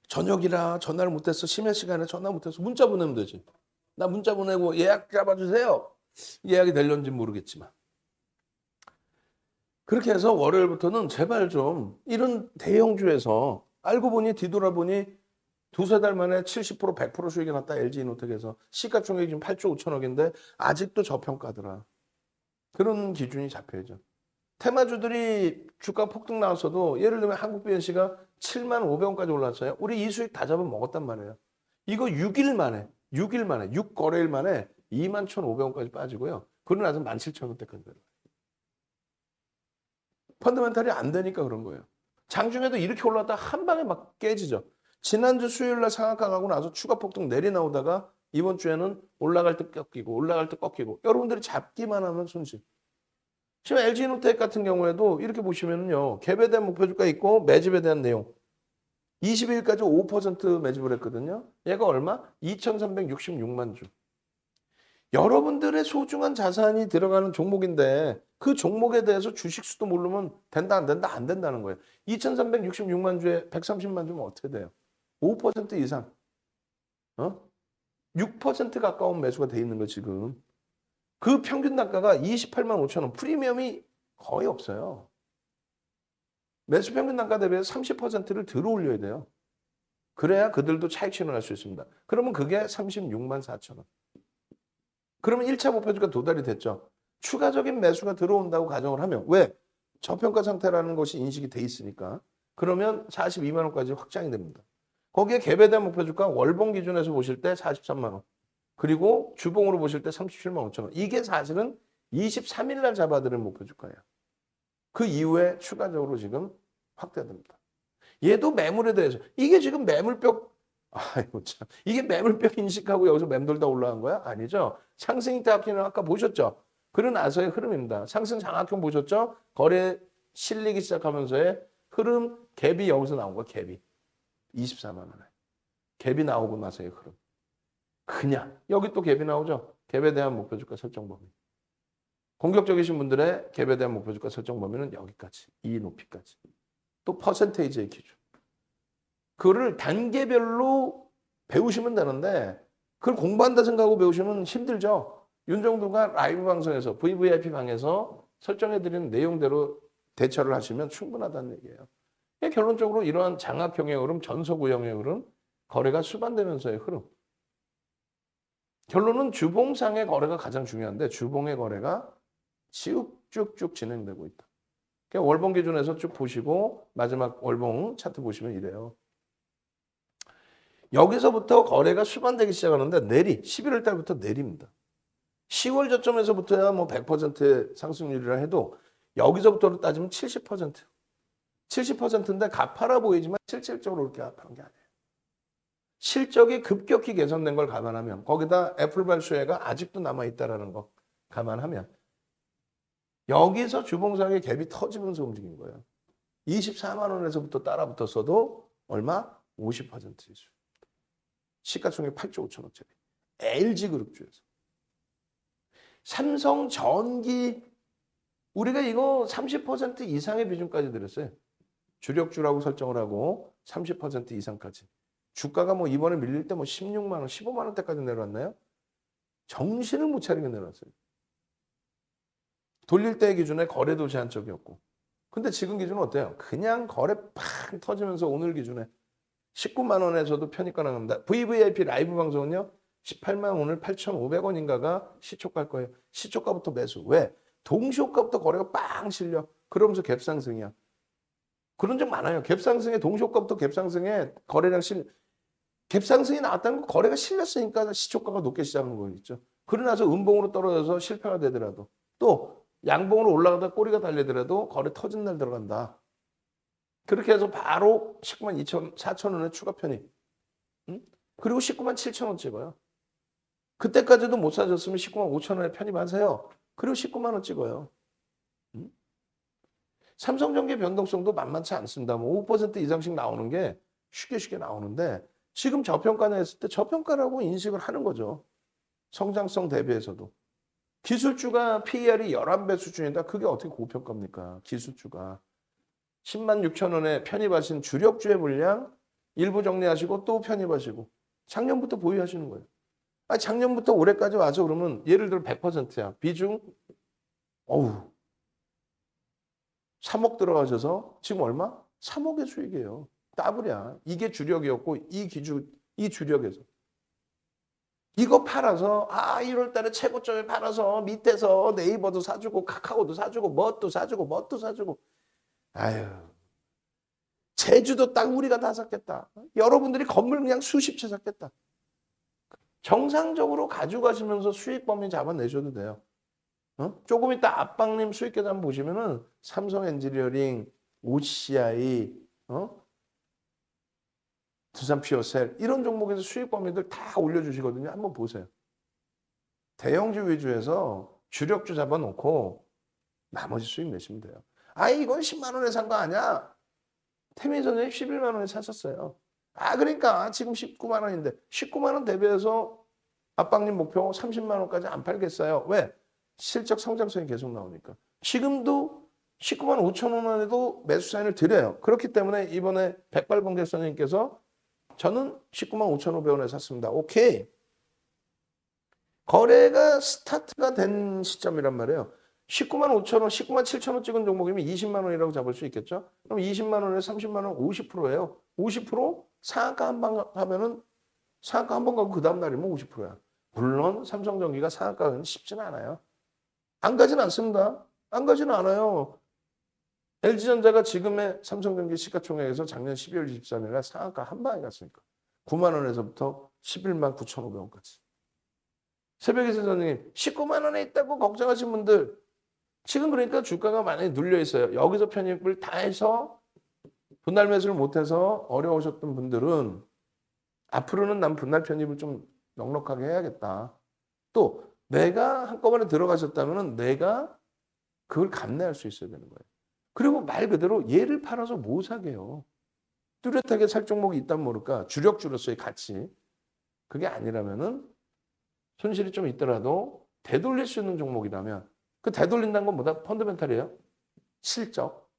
저녁이라 전화를 못했어. 심야 시간에 전화 못해서 문자 보내면 되지. 나 문자 보내고 예약 잡아주세요. 예약이 될런지 모르겠지만. 그렇게 해서 월요일부터는 제발 좀 이런 대형주에서 알고 보니 뒤돌아보니 두세 달 만에 70% 100% 수익이 났다. LG노텍에서 시가총액이 지금 8조 5천억인데 아직도 저평가더라. 그런 기준이 잡혀야죠. 테마주들이 주가 폭등 나왔어도 예를 들면 한국BNC가 7만 500원까지 올랐어요. 우리 이 수익 다 잡아 먹었단 말이에요. 이거 6일 만에 6거래일 만에 2만 1,500원까지 빠지고요. 그러고 나서 17,000원대까지 내려가요. 펀더멘탈이 안 되니까 그런 거예요. 장중에도 이렇게 올랐다 한 방에 막 깨지죠. 지난주 수요일 날 상한가가고 나서 추가 폭등 내리 나오다가 이번 주에는 올라갈 때 꺾이고 올라갈 때 꺾이고 여러분들이 잡기만 하면 손실. 지금 LG노텍 같은 경우에도 이렇게 보시면요. 갭에 대한 목표주가 있고 매집에 대한 내용. 22일까지 5% 매집을 했거든요. 얘가 얼마? 2,366만 주. 여러분들의 소중한 자산이 들어가는 종목인데 그 종목에 대해서 주식 수도 모르면 된다 안 된다 안 된다는 거예요. 2,366만 주에 130만 주면 어떻게 돼요? 5% 이상. 6% 가까운 매수가 돼 있는 거 지금. 그 평균 단가가 28만 5천 원. 프리미엄이 거의 없어요. 매수 평균 단가 대비해서 30%를 들어 올려야 돼요. 그래야 그들도 차익 실현할 수 있습니다. 그러면 그게 36만 4천 원. 그러면 1차 목표주가 도달이 됐죠. 추가적인 매수가 들어온다고 가정을 하면 왜? 저평가 상태라는 것이 인식이 돼 있으니까. 그러면 42만 원까지 확장이 됩니다. 거기에 개배된 목표주가 월봉 기준에서 보실 때 43만 원. 그리고 주봉으로 보실 때 37만 5천 원. 이게 사실은 23일 날 잡아드는 목표주가예요. 그 이후에 추가적으로 지금 확대됩니다. 얘도 매물에 대해서 이게 지금 매물벽 아이고 참 이게 매물벽 인식하고 여기서 맴돌다 올라간 거야? 아니죠. 상승 타악기는 아까 보셨죠? 그러나서의 흐름입니다. 상승 장악형 보셨죠? 거래 실리기 시작하면서의 흐름 갭이 여기서 나온 거야. 갭이 24만 원에 갭이 나오고 나서의 흐름. 그냥 여기 또 갭이 나오죠. 갭에 대한 목표주가 설정 범위. 공격적이신 분들의 갭에 대한 목표주가 설정 범위는 여기까지 이 높이까지. 또 퍼센테이지의 기준. 그거를 단계별로 배우시면 되는데 그걸 공부한다 생각하고 배우시면 힘들죠. 윤정두가 라이브 방송에서 VVIP 방에서 설정해드리는 내용대로 대처를 하시면 충분하다는 얘기예요. 결론적으로 이러한 장악형의 흐름, 전서구형의 흐름, 거래가 수반되면서의 흐름. 결론은 주봉상의 거래가 가장 중요한데 주봉의 거래가 쭉쭉쭉 진행되고 있다. 그러니까 월봉 기준에서 쭉 보시고 마지막 월봉 차트 보시면 이래요. 여기서부터 거래가 수반되기 시작하는데 내리 11월 달부터 내립니다. 10월 저점에서부터야 뭐 100% 상승률이라 해도 여기서부터로 따지면 70%. 70%인데 가파라 보이지만 실질적으로 그렇게 가파른 게 아니에요. 실적이 급격히 개선된 걸 감안하면 거기다 애플발 수혜가 아직도 남아있다는 거 감안하면 여기서 주봉상의 갭이 터지면서 움직인 거예요. 24만 원에서부터 따라붙었어도 얼마? 50%의 수. 시가총액 8조 5천억짜리. LG그룹주에서. 삼성전기 우리가 이거 30% 이상의 비중까지 들였어요. 주력주라고 설정을 하고 30% 이상까지. 주가가 뭐 이번에 밀릴 때 뭐 16만 원, 15만 원대까지 내려왔나요? 정신을 못 차리게 내려왔어요. 돌릴 때 기준에 거래도 제한적이었고. 근데 지금 기준은 어때요? 그냥 거래 팍 터지면서 오늘 기준에 19만 원에서도 편입가 나갑니다. VVIP 라이브 방송은요. 18만 오늘 8,500원인가가 시초가일 거예요. 시초가부터 매수. 왜? 동시호가부터 거래가 빵 실려. 그러면서 갭상승이야. 그런 적 많아요. 갭상승에 동시호가부터 갭상승에 거래량 갭상승이 나왔다는 건 거래가 실렸으니까 시초가가 높게 시작한 거겠죠. 그러나서 음봉으로 떨어져서 실패가 되더라도 또 양봉으로 올라가다 꼬리가 달리더라도 거래 터진 날 들어간다. 그렇게 해서 바로 19만 2천, 4천 원에 추가 편입. 응? 그리고 19만 7천 원 찍어요. 그때까지도 못 사줬으면 19만 5천 원에 편입하세요. 그리고 19만 원 찍어요. 응? 삼성전기 변동성도 만만치 않습니다. 뭐 5% 이상씩 나오는 게 쉽게 나오는데 지금 저평가나 했을 때 저평가라고 인식을 하는 거죠. 성장성 대비해서도. 기술주가 PER이 11배 수준이다. 그게 어떻게 고평가입니까? 기술주가. 10만 6천 원에 편입하신 주력주의 물량 일부 정리하시고 또 편입하시고 작년부터 보유하시는 거예요. 아니, 작년부터 올해까지 와서 그러면 예를 들어 100%야. 비중 3억 들어가셔서 지금 얼마? 3억의 수익이에요. 더블이야. 이게 주력이었고 이 주력에서. 이거 팔아서 1월 달에 최고점에 팔아서 밑에서 네이버도 사주고 카카오도 사주고 뭣도 사주고 아유. 제주도 땅 우리가 다 샀겠다. 여러분들이 건물 그냥 수십 채 샀겠다. 정상적으로 가져가시면서 수익 범위 잡아내셔도 돼요. 조금 이따 압박님 수익 계산 보시면은 삼성 엔지니어링, OCI, 두산 피어셀 이런 종목에서 수익 범위들 다 올려주시거든요. 한번 보세요. 대형주 위주에서 주력주 잡아놓고 나머지 수익 내시면 돼요. 이건 10만 원에 산 거 아니야? 태민 선생님 11만 원에 사셨어요. 그러니까 지금 19만 원인데 19만 원 대비해서 압박님 목표 30만 원까지 안 팔겠어요. 왜? 실적 성장성이 계속 나오니까. 지금도 19만 5천 원에도 매수 사인을 드려요. 그렇기 때문에 이번에 백발공개선생님께서 저는 19만 5,500원에 샀습니다. 오케이. 거래가 스타트가 된 시점이란 말이에요. 19만 5천 원, 19만 7천 원 찍은 종목이면 20만 원이라고 잡을 수 있겠죠? 그럼 20만 원에 30만 원 50%예요. 50% 상한가 한 번 하면은 상한가 한 번 가고 그 다음 날이면 50%야. 물론 삼성전기가 상한가는 쉽지는 않아요. 안 가진 않습니다. 안 가지는 않아요. LG전자가 지금의 삼성전기 시가총액에서 작년 12월 23일 날 상한가 한 방에 갔으니까 9만 원에서부터 11만 9,500원까지. 새벽에 선생님 19만 원에 있다고 걱정하신 분들 지금 그러니까 주가가 많이 눌려 있어요. 여기서 편입을 다 해서 분할 매수를 못해서 어려우셨던 분들은 앞으로는 난 분할 편입을 좀 넉넉하게 해야겠다. 또 내가 한꺼번에 들어가셨다면 내가 그걸 감내할 수 있어야 되는 거예요. 그리고 말 그대로 얘를 팔아서 뭐 사게요. 뚜렷하게 살 종목이 있다면 모를까 주력주로서의 가치. 그게 아니라면은 손실이 좀 있더라도 되돌릴 수 있는 종목이라면 그 되돌린다는 건 뭐다? 펀더멘탈이에요. 실적.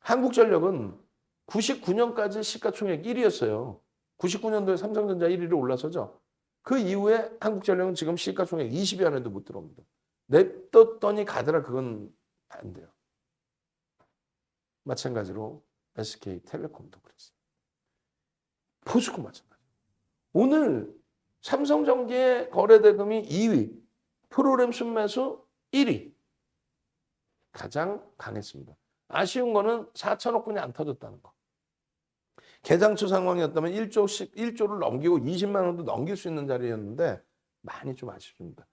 한국전력은 99년까지 시가총액 1위였어요. 99년도에 삼성전자 1위로 올라서죠. 그 이후에 한국전력은 지금 시가총액 20위 안에도 못 들어옵니다. 냅뒀더니 가더라 그건 안 돼요. 마찬가지로 SK텔레콤도 그랬어요. 포스코 마찬가지. 오늘 삼성전기의 거래대금이 2위, 프로그램 순매수 1위. 가장 강했습니다. 아쉬운 거는 4천억 원이 안 터졌다는 거. 개장초 상황이었다면 1조를 넘기고 20만 원도 넘길 수 있는 자리였는데 많이 좀 아쉽습니다.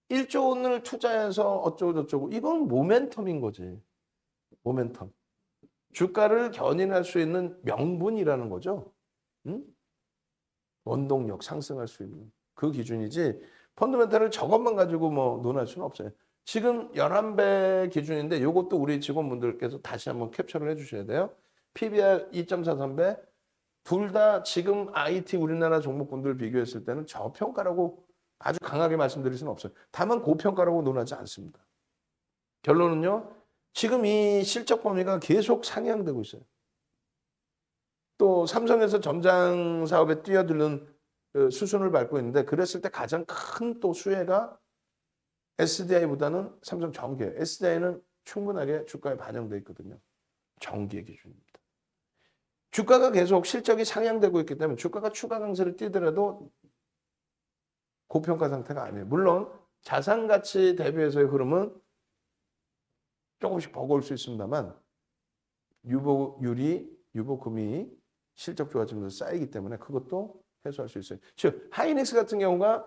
1조 원을 투자해서 어쩌고저쩌고 이건 모멘텀인 거지. 모멘텀. 주가를 견인할 수 있는 명분이라는 거죠. 응? 원동력 상승할 수 있는 그 기준이지 펀더멘탈을 저것만 가지고 뭐 논할 수는 없어요. 지금 11배 기준인데 이것도 우리 직원분들께서 다시 한번 캡처를 해주셔야 돼요. PBR 2.43배 둘 다 지금 IT 우리나라 종목군들 비교했을 때는 저평가라고 아주 강하게 말씀드릴 수는 없어요. 다만 고평가라고 논하지 않습니다. 결론은요. 지금 이 실적 범위가 계속 상향되고 있어요. 또 삼성에서 전장 사업에 뛰어드는 수순을 밟고 있는데 그랬을 때 가장 큰 또 수혜가 SDI보다는 삼성 전기예요. SDI는 충분하게 주가에 반영되어 있거든요. 전기의 기준입니다. 주가가 계속 실적이 상향되고 있기 때문에 주가가 추가 강세를 띠더라도 고평가 상태가 아니에요. 물론 자산 가치 대비해서의 흐름은 조금씩 버거울 수 있습니다만 유보금이 실적 좋아지면서 쌓이기 때문에 그것도 해소할 수 있어요. 즉 하이닉스 같은 경우가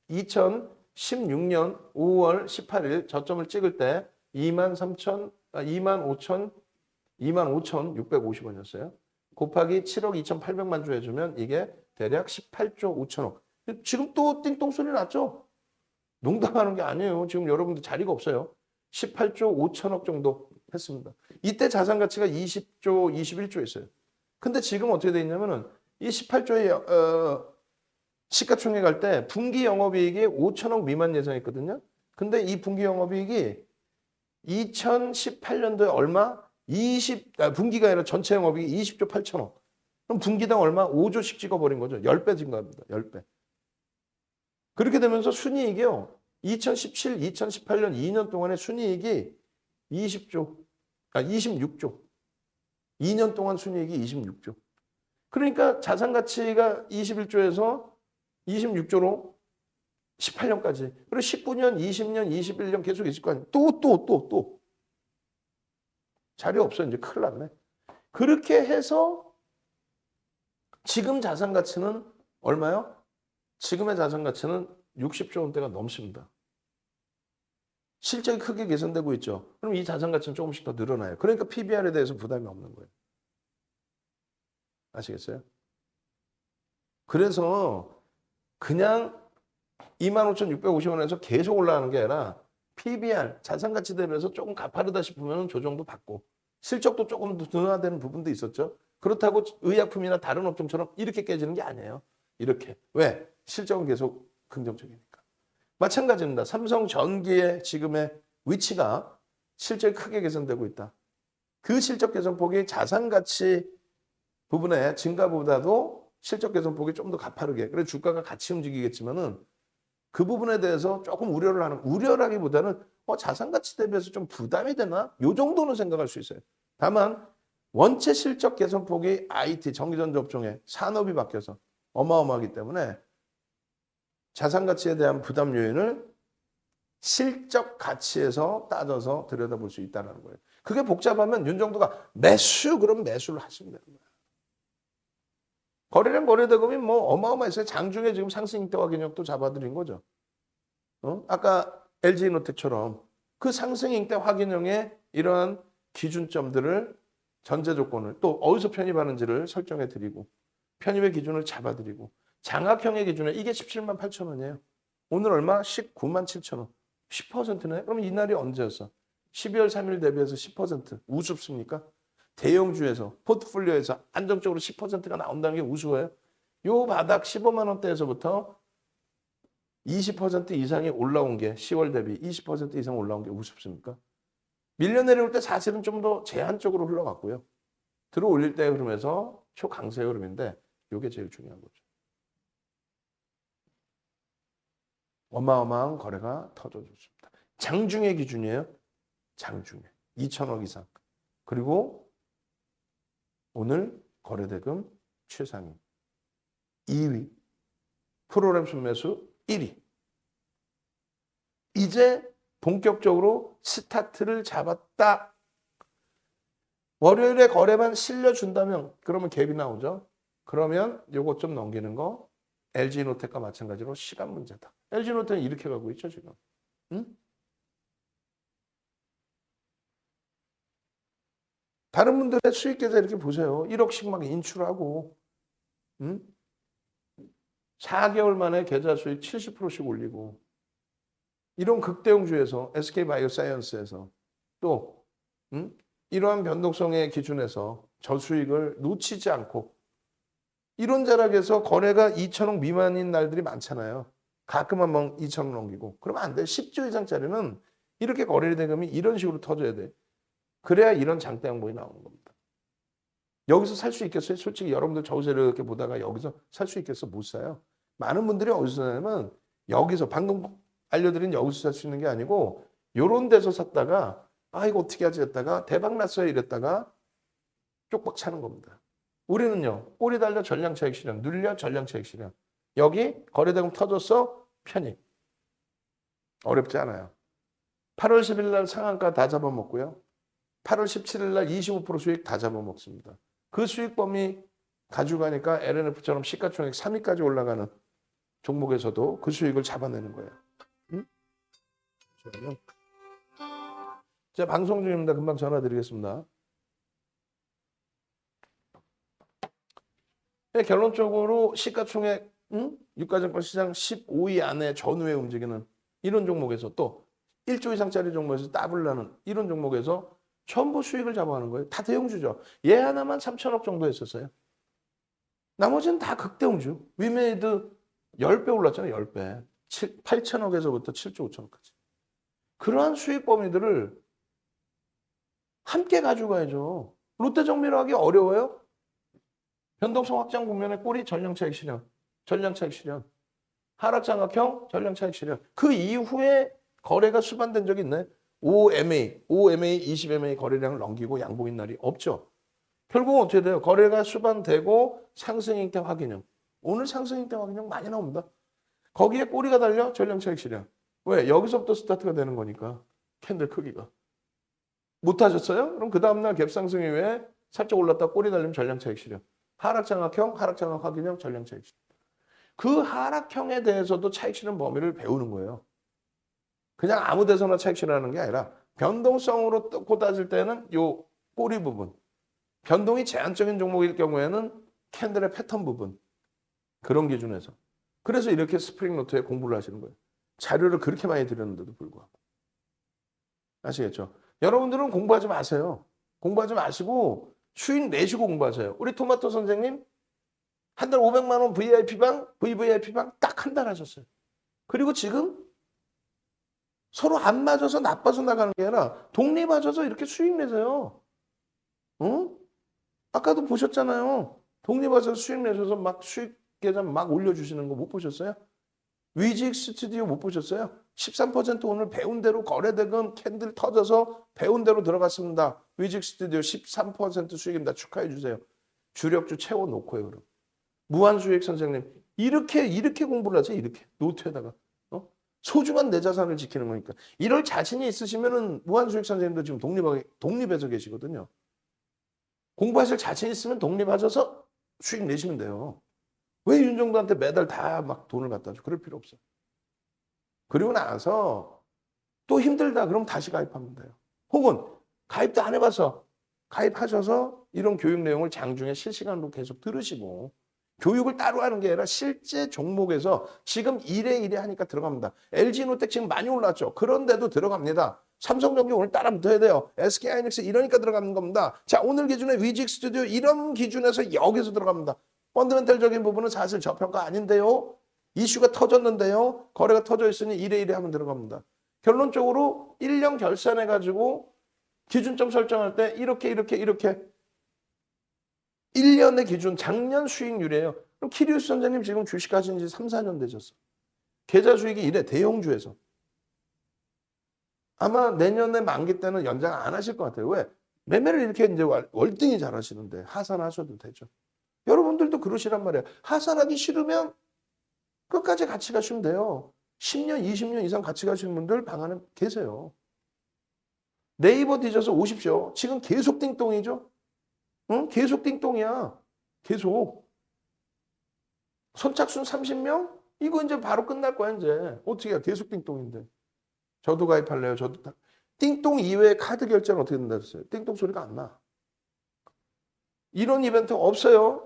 2016년 5월 18일 저점을 찍을 때 25,650원이었어요. 곱하기 7억 2,800만 주 해주면 이게 대략 18조 5천억. 지금 또 띵동 소리 났죠? 농담하는 게 아니에요. 지금 여러분들 자리가 없어요. 18조 5천억 정도 했습니다. 이때 자산 가치가 20조, 21조였어요. 근데 지금 어떻게 돼 있냐면은 이 18조의 시가총액 할 때 분기 영업이익이 5천억 미만 예상했거든요. 근데 이 분기 영업이익이 2018년도에 얼마? 분기가 아니라 전체 영업이익이 20조 8천억. 그럼 분기당 얼마? 5조씩 찍어버린 거죠. 10배 증가합니다. 10배. 그렇게 되면서 순이익이요. 2017, 2018년 2년 동안의 순이익이 26조. 2년 동안 순이익이 26조. 그러니까 자산 가치가 21조에서 26조로 18년까지. 그리고 19년, 20년, 21년 계속 있을 거 아니에요. 또. 자리 없어. 이제 큰일 났네. 그렇게 해서 지금 자산 가치는 얼마요? 지금의 자산 가치는 60조 원대가 넘습니다. 실적이 크게 개선되고 있죠. 그럼 이 자산 가치는 조금씩 더 늘어나요. 그러니까 PBR에 대해서 부담이 없는 거예요. 아시겠어요? 그래서 그냥 25,650원에서 계속 올라가는 게 아니라 PBR, 자산 가치 대비해서 조금 가파르다 싶으면 조정도 받고 실적도 조금 더 둔화되는 부분도 있었죠. 그렇다고 의약품이나 다른 업종처럼 이렇게 깨지는 게 아니에요. 이렇게. 왜? 실적은 계속 긍정적이니까. 마찬가지입니다. 삼성전기의 지금의 위치가 실제 크게 개선되고 있다. 그 실적 개선폭이 자산가치 부분의 증가보다도 실적 개선폭이 좀 더 가파르게, 그래서 주가가 같이 움직이겠지만은 그 부분에 대해서 조금 우려라기보다는 자산가치 대비해서 좀 부담이 되나? 요 정도는 생각할 수 있어요. 다만 원체 실적 개선폭이 IT, 전기전자 업종의 산업이 바뀌어서 어마어마하기 때문에 자산가치에 대한 부담 요인을 실적 가치에서 따져서 들여다볼 수 있다는 거예요. 그게 복잡하면 윤정도가 그럼 매수를 하시면 되는 거예요. 거래량 거래대금이 뭐 어마어마했어요. 장중에 지금 상승익대 확인력도 잡아드린 거죠. 아까 LG노텍처럼 그 상승익대 확인형의 이러한 기준점들을 전제 조건을 또 어디서 편입하는지를 설정해 드리고 편입의 기준을 잡아 드리고 장학형의 기준에 이게 17만 8천 원이에요. 오늘 얼마? 19만 7천 원. 10%네? 그럼 이날이 언제였어? 12월 3일 대비해서 10% 우습습니까? 대형주에서 포트폴리오에서 안정적으로 10%가 나온다는 게 우스워요. 요 바닥 15만 원대에서부터 20% 이상이 올라온 게 10월 대비 20% 이상 올라온 게 우습습니까? 밀려 내려올 때 사실은 좀 더 제한적으로 흘러갔고요. 들어 올릴 때 그러면서 초강세 흐름인데 이게 제일 중요한 거죠. 어마어마한 거래가 터져줬습니다. 장중의 기준이에요. 장중에 2천억 이상. 그리고 오늘 거래대금 최상위 2위 프로그램 순매수 1위. 이제 본격적으로 스타트를 잡았다. 월요일에 거래만 실려준다면 그러면 갭이 나오죠. 그러면 요것 좀 넘기는 거 LG노텍과 마찬가지로 시간 문제다. LG노텍은 이렇게 가고 있죠 지금. 응? 다른 분들의 수익 계좌 이렇게 보세요. 1억씩 막 인출하고 4개월 만에 계좌 수익 70%씩 올리고 이런 극대형주에서 SK바이오사이언스에서 또 이러한 변동성의 기준에서 저수익을 놓치지 않고 이런 자락에서 거래가 2천억 미만인 날들이 많잖아요. 가끔 한번 2천억 넘기고. 그러면 안 돼. 10조 이상짜리는 이렇게 거래 대금이 이런 식으로 터져야 돼. 그래야 이런 장대 양봉이 나오는 겁니다. 여기서 살 수 있겠어요? 솔직히 여러분들 저우세를 이렇게 보다가 여기서 살 수 있겠어? 못 사요. 많은 분들이 어디서 사냐면 여기서 방금 알려드린 여기서 살 수 있는 게 아니고 요런 데서 샀다가 이거 어떻게 하지 했다가 대박 났어요 이랬다가 쪽박 차는 겁니다. 우리는요. 꼬리 달려 전량차익 실현, 눌려 전량차익 실현. 여기 거래대금 터졌어 편입. 어렵지 않아요. 8월 10일 날 상한가 다 잡아먹고요. 8월 17일 날 25% 수익 다 잡아먹습니다. 그 수익 범위 가져가니까 LNF처럼 시가총액 3위까지 올라가는 종목에서도 그 수익을 잡아내는 거예요. 응? 자, 방송 중입니다. 금방 전화 드리겠습니다. 결론적으로 시가총액 유가증권 시장 15위 안에 전후에 움직이는 이런 종목에서 또 1조 이상짜리 종목에서 더블 나는 이런 종목에서 전부 수익을 잡아가는 거예요. 다 대형주죠. 얘 하나만 3천억 정도 했었어요. 나머지는 다 극대형주. 위메이드 10배 올랐잖아요. 10배. 8천억에서부터 7조 5천억까지. 그러한 수익 범위들을 함께 가져가야죠. 롯데정밀을 하기 어려워요? 변동성 확장 국면의 꼬리 전량차익 실현. 전량차익 실현. 하락장악형 전량차익 실현. 그 이후에 거래가 수반된 적이 있나요? 5MA, 20MA 거래량을 넘기고 양봉인 날이 없죠. 결국은 어떻게 돼요? 거래가 수반되고 상승익대 확인형. 오늘 상승익대 확인형 많이 나옵니다. 거기에 꼬리가 달려 전량차익 실현. 왜? 여기서부터 스타트가 되는 거니까. 캔들 크기가. 못 하셨어요? 그럼 그 다음날 갭상승 이후에 살짝 올랐다 꼬리 달리면 전량차익 실현. 하락장악형, 하락장악 확인형, 전량차익 실현. 그 하락형에 대해서도 차익 실현 범위를 배우는 거예요. 그냥 아무 데서나 차익 실현하는 게 아니라 변동성으로 뜯고 따질 때는 요 꼬리 부분. 변동이 제한적인 종목일 경우에는 캔들의 패턴 부분. 그런 기준에서. 그래서 이렇게 스프링노트에 공부를 하시는 거예요. 자료를 그렇게 많이 드렸는데도 불구하고. 아시겠죠? 여러분들은 공부하지 마세요. 공부하지 마시고 수익 내시고 공부하세요. 우리 토마토 선생님 한 달 500만 원 VIP방, VVIP방 딱 한 달 하셨어요. 그리고 지금 서로 안 맞아서 나빠서 나가는 게 아니라 독립하셔서 이렇게 수익 내세요. 어? 아까도 보셨잖아요. 독립하셔서 수익 내셔서 막 수익 계산 막 올려주시는 거 못 보셨어요? 위직 스튜디오 못 보셨어요? 13% 오늘 배운 대로 거래대금 캔들 터져서 배운 대로 들어갔습니다. 위직 스튜디오 13% 수익입니다. 축하해 주세요. 주력주 채워놓고요. 그럼. 무한수익 선생님 이렇게 공부를 하세요. 이렇게 노트에다가 소중한 내 자산을 지키는 거니까. 이럴 자신이 있으시면은 무한수익 선생님도 지금 독립해서 계시거든요. 공부하실 자신 있으면 독립하셔서 수익 내시면 돼요. 왜 윤정도한테 매달 다 막 돈을 갖다 줘? 그럴 필요 없어요. 그리고 나서 또 힘들다 그럼 다시 가입하면 돼요. 혹은 가입도 안 해봐서 가입하셔서 이런 교육 내용을 장중에 실시간으로 계속 들으시고 교육을 따로 하는 게 아니라 실제 종목에서 지금 이래 하니까 들어갑니다. LG노텍 지금 많이 올랐죠. 그런데도 들어갑니다. 삼성전기 오늘 따라 붙어야 돼요. SK하이닉스 이러니까 들어가는 겁니다. 자, 오늘 기준에 위직 스튜디오 이런 기준에서 여기서 들어갑니다. 펀더멘탈적인 부분은 사실 저평가 아닌데요. 이슈가 터졌는데요. 거래가 터져 있으니 이래 하면 들어갑니다. 결론적으로 1년 결산해가지고 기준점 설정할 때 이렇게 1년의 기준 작년 수익률이에요. 그럼 키리우스 선생님 지금 주식하신 지 3, 4년 되셨어. 계좌 수익이 이래 대형주에서. 아마 내년에 만기 때는 연장 안 하실 것 같아요. 왜? 매매를 이렇게 이제 월등히 잘하시는데 하산하셔도 되죠. 여러분들도 그러시란 말이에요. 하산하기 싫으면 끝까지 같이 가시면 돼요. 10년, 20년 이상 같이 가시는 분들 방 안에 계세요. 네이버 뒤져서 오십시오. 지금 계속 띵똥이죠? 응? 계속 띵똥이야. 계속. 선착순 30명? 이거 이제 바로 끝날 거야, 이제. 어떻게 해요? 계속 띵똥인데. 저도 가입할래요. 저도 다. 띵똥 이외에 카드 결제는 어떻게 된다 그랬어요? 띵똥 소리가 안 나. 이런 이벤트 없어요.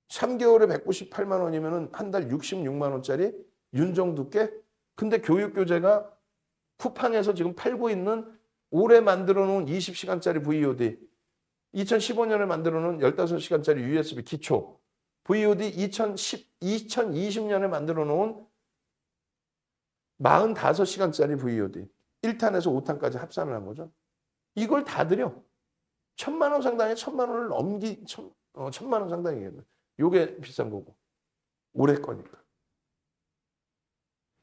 3개월에 198만 원이면 한 달 66만 원짜리 윤정두께. 근데 교육교재가 쿠팡에서 지금 팔고 있는 올해 만들어 놓은 20시간짜리 VOD, 2015년에 만들어 놓은 15시간짜리 USB 기초, VOD 2020년에 만들어 놓은 45시간짜리 VOD, 1탄에서 5탄까지 합산을 한 거죠. 이걸 다 드려. 1,000만 원 상당의 1,000만 원을 넘기, 1,000만 원 상당이겠네. 요게 비싼 거고. 올해 거니까.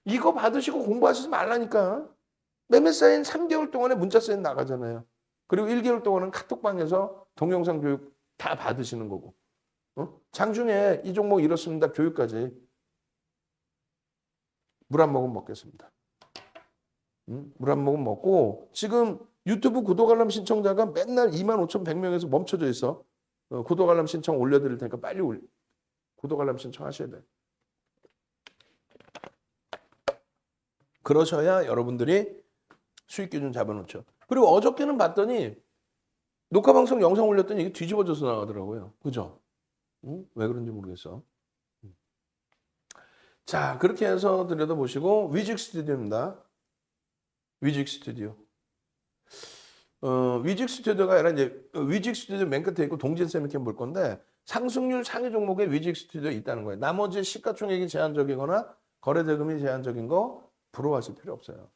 이거 받으시고 공부하시지 말라니까. 매매 사인 3개월 동안에 문자 사인 나가잖아요. 그리고 1개월 동안은 카톡방에서 동영상 교육 다 받으시는 거고. 장중에 이 종목 이렇습니다. 교육까지. 물 한 모금 먹겠습니다. 물 한 모금 먹고 지금 유튜브 구독 알람 신청자가 맨날 25,100명에서 멈춰져 있어. 구독 알람 신청 올려드릴 테니까 빨리 구독 알람 신청하셔야 돼. 그러셔야 여러분들이 수익 기준 잡아놓죠. 그리고 어저께는 봤더니 녹화방송 영상 올렸더니 이게 뒤집어져서 나가더라고요. 그죠? 왜 그런지 모르겠어. 자, 그렇게 해서 들여다보시고 위직 스튜디오입니다. 위직 스튜디오. 위직 스튜디오가 아니라 이제 위직 스튜디오 맨 끝에 있고 동진쌤 이렇게 볼 건데 상승률 상위 종목에 위직 스튜디오 있다는 거예요. 나머지 시가총액이 제한적이거나 거래대금이 제한적인 거 부러워하실 필요 없어요.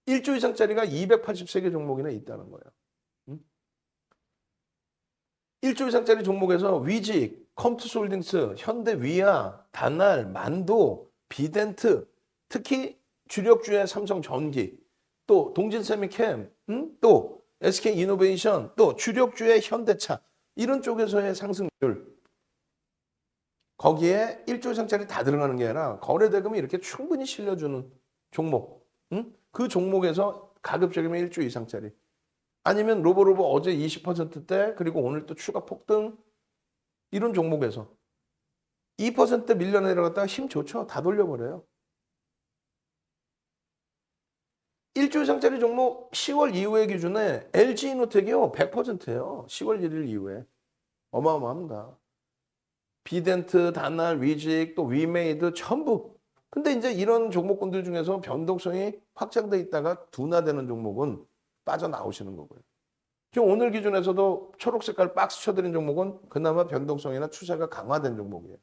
1조 이상짜리가 283개 종목이나 있다는 거예요. 1조 이상짜리 종목에서 위직, 컴투스홀딩스, 현대위아, 다날, 만도, 비덴트, 특히 주력주의 삼성전기, 또 동진세미캠, 또 SK이노베이션, 또 주력주의 현대차 이런 쪽에서의 상승률 거기에 1조 이상짜리 다 들어가는 게 아니라 거래대금이 이렇게 충분히 실려주는 종목, 그 종목에서 가급적이면 1조 이상짜리 아니면 로보로보 어제 20%대 그리고 오늘 또 추가 폭등 이런 종목에서 2% 밀려 내려갔다가 힘 좋죠. 다 돌려버려요. 1조 이상짜리 종목 10월 이후의 기준에 LG이노텍이요. 100%예요. 10월 1일 이후에. 어마어마합니다. 비덴트, 다날, 위직, 또 위메이드 전부. 근데 이제 이런 종목군들 중에서 변동성이 확장돼 있다가 둔화되는 종목은 빠져나오시는 거고요. 지금 오늘 기준에서도 초록 색깔 박스 쳐드린 종목은 그나마 변동성이나 추세가 강화된 종목이에요.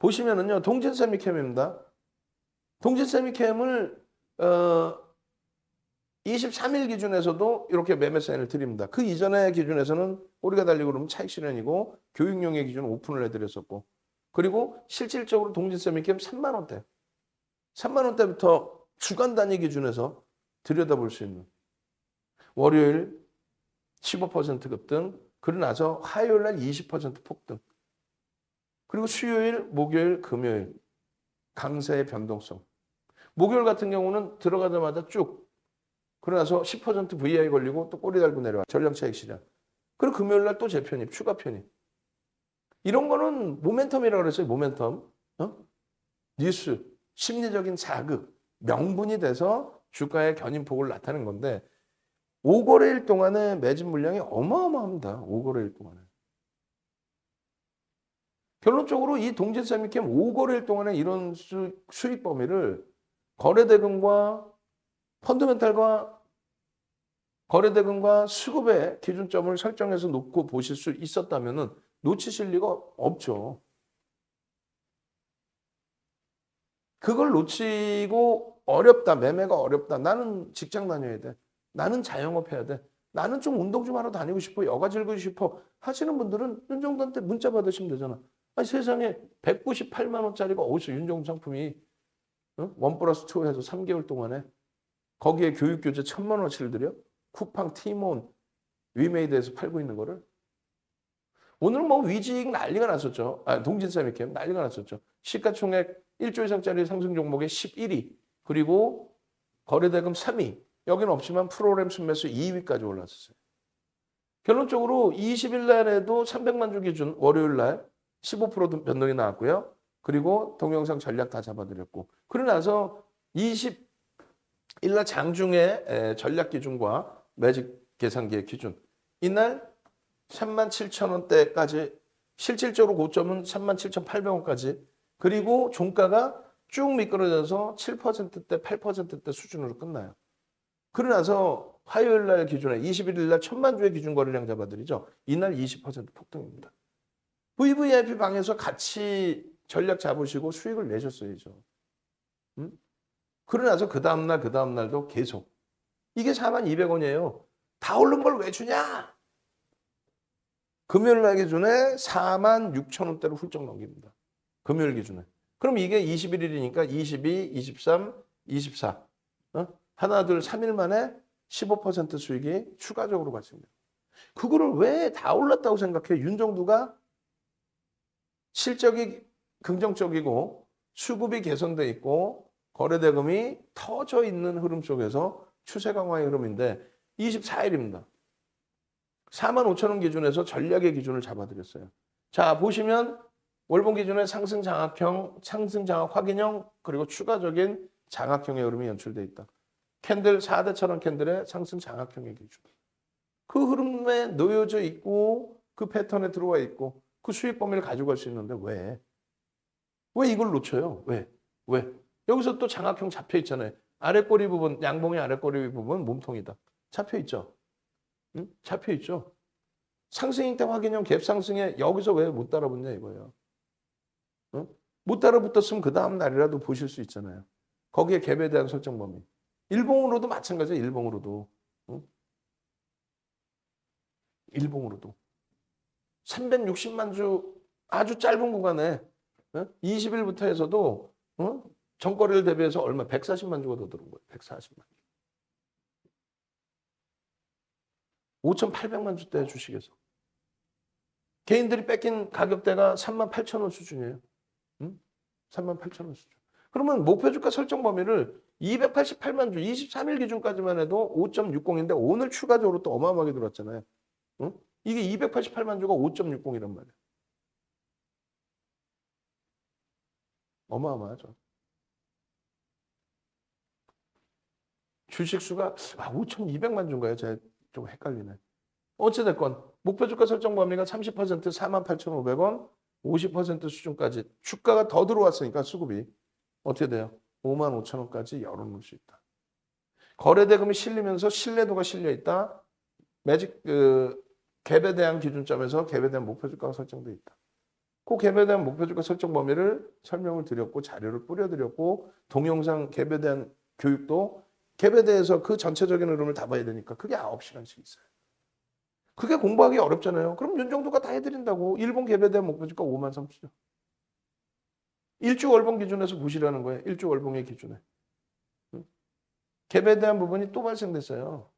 보시면은요, 동진세미캠입니다. 동진세미캠을 어, 23일 기준에서도 이렇게 매매 사인을 드립니다. 그 이전의 기준에서는 꼬리가 달리고 그러면 차익 실현이고 교육용의 기준 오픈을 해드렸었고 그리고 실질적으로 동진세 밑겸 3만 원대. 3만 원대부터 주간 단위 기준에서 들여다볼 수 있는 월요일 15% 급등, 그러고 나서 화요일 날 20% 폭등. 그리고 수요일, 목요일, 금요일 강세의 변동성. 목요일 같은 경우는 들어가자마자 쭉 그러나서 10% VI 걸리고 또 꼬리 달고 내려와. 전량 차익 실현. 그리고 금요일 날 또 재편입, 추가 편입. 이런 거는 모멘텀이라고 그랬어요. 모멘텀. 뉴스, 심리적인 자극, 명분이 돼서 주가의 견인폭을 나타낸 건데 5거래일 동안에 매집 물량이 어마어마합니다. 5거래일 동안에. 결론적으로 이 동진세 밑캠 5거래일 동안에 이런 수익 범위를 거래대금과 펀드멘탈과 거래대금과 수급의 기준점을 설정해서 놓고 보실 수 있었다면 놓치실 리가 없죠. 그걸 놓치고 어렵다, 매매가 어렵다. 나는 직장 다녀야 돼. 나는 자영업 해야 돼. 나는 좀 운동 좀 하러 다니고 싶어. 여가 즐기고 싶어. 하시는 분들은 윤정도한테 문자 받으시면 되잖아. 아니, 세상에 198만 원짜리가 어디서 윤정도 상품이 원 플러스 투 해서 3개월 동안에 거기에 교육교재 1,000만 원어치를 들여? 쿠팡, 티몬, 위메이드에서 팔고 있는 거를? 오늘 뭐 위직 난리가 났었죠. 동진세 밑캠 난리가 났었죠. 시가총액 1조 이상짜리 상승 종목의 11위, 그리고 거래대금 3위. 여기는 없지만 프로그램 순매수 2위까지 올랐었어요. 결론적으로 20일 날에도 300만 주 기준 월요일 날 15% 변동이 나왔고요. 그리고 동영상 전략 다 잡아드렸고. 그러고 나서 20일 날 장중에 전략 기준과 매직 계산기의 기준. 이날 37,000원대까지 실질적으로 고점은 37,800원까지 그리고 종가가 쭉 미끄러져서 7%대 8%대 수준으로 끝나요. 그러고 나서 화요일 날 기준에 21일 날 1,000만 주의 기준 거래량 잡아드리죠. 이날 20% 폭등입니다. VVIP 방에서 같이 전략 잡으시고 수익을 내셨어야죠. 그러고 나서 그 다음날도 계속. 이게 42,200원이에요. 다 오른 걸 왜 주냐? 금요일 날 기준에 46,000원대로 훌쩍 넘깁니다. 금요일 기준에. 그럼 이게 21일이니까 22, 23, 24. 하나, 둘, 3일 만에 15% 수익이 추가적으로 발생돼요. 그거를 왜 다 올랐다고 생각해? 윤정두가 실적이 긍정적이고 수급이 개선돼 있고 거래대금이 터져 있는 흐름 속에서 추세 강화의 흐름인데 24일입니다. 45,000원 기준에서 전략의 기준을 잡아드렸어요. 자, 보시면 월봉 기준에 상승 장악형, 상승 장악 확인형, 그리고 추가적인 장악형의 흐름이 연출돼 있다. 캔들 4대처럼 캔들의 상승 장악형의 기준. 그 흐름에 놓여져 있고 그 패턴에 들어와 있고 그 수익 범위를 가져갈 수 있는데 왜? 왜 이걸 놓쳐요? 왜? 왜? 여기서 또 장악형 잡혀 있잖아요. 아랫꼬리 부분, 양봉의 아랫꼬리 부분 몸통이다. 잡혀 있죠. 응? 잡혀 있죠. 상승일 때 확인형 갭 상승에 여기서 왜 못 따라붙냐 이거예요. 응? 못 따라붙었으면 그 다음 날이라도 보실 수 있잖아요. 거기에 갭에 대한 설정 범위. 일봉으로도 마찬가지예요. 일봉으로도. 응? 일봉으로도. 360만 주 아주 짧은 구간에 20일부터 해서도 전거래를 대비해서 얼마 140만 주가 더 들어온 거예요. 140만 주. 5,800만 주대 주식에서. 개인들이 뺏긴 가격대가 38,000원 수준이에요. 38,000원 수준. 그러면 목표 주가 설정 범위를 288만 주 23일 기준까지만 해도 5.60인데 오늘 추가적으로 또 어마어마하게 들어왔잖아요. 이게 288만 주가 5.60이란 말이에요. 어마어마하죠. 주식 수가 5,200만 주인가요? 제가 좀 헷갈리네. 어찌됐건 목표 주가 설정 범위가 30% 48,500원, 50% 수준까지 주가가 더 들어왔으니까 수급이 어떻게 돼요? 55,000원까지 열어놓을 수 있다. 거래대금이 실리면서 신뢰도가 실려 있다. 매직 갭에 대한 기준점에서 갭에 대한 목표 주가가 설정돼 있다. 그 갭에 대한 목표 주가 설정 범위를 설명을 드렸고 자료를 뿌려드렸고 동영상 갭에 대한 교육도 갭에 대해서 그 전체적인 흐름을 다 봐야 되니까 그게 9시간씩 있어요. 그게 공부하기 어렵잖아요. 그럼 윤정도가 다 해드린다고. 일본 갭에 대한 목표주가 5만 3천. 일주월봉 기준에서 보시라는 거예요. 일주월봉의 기준에. 갭에 대한 부분이 또 발생됐어요.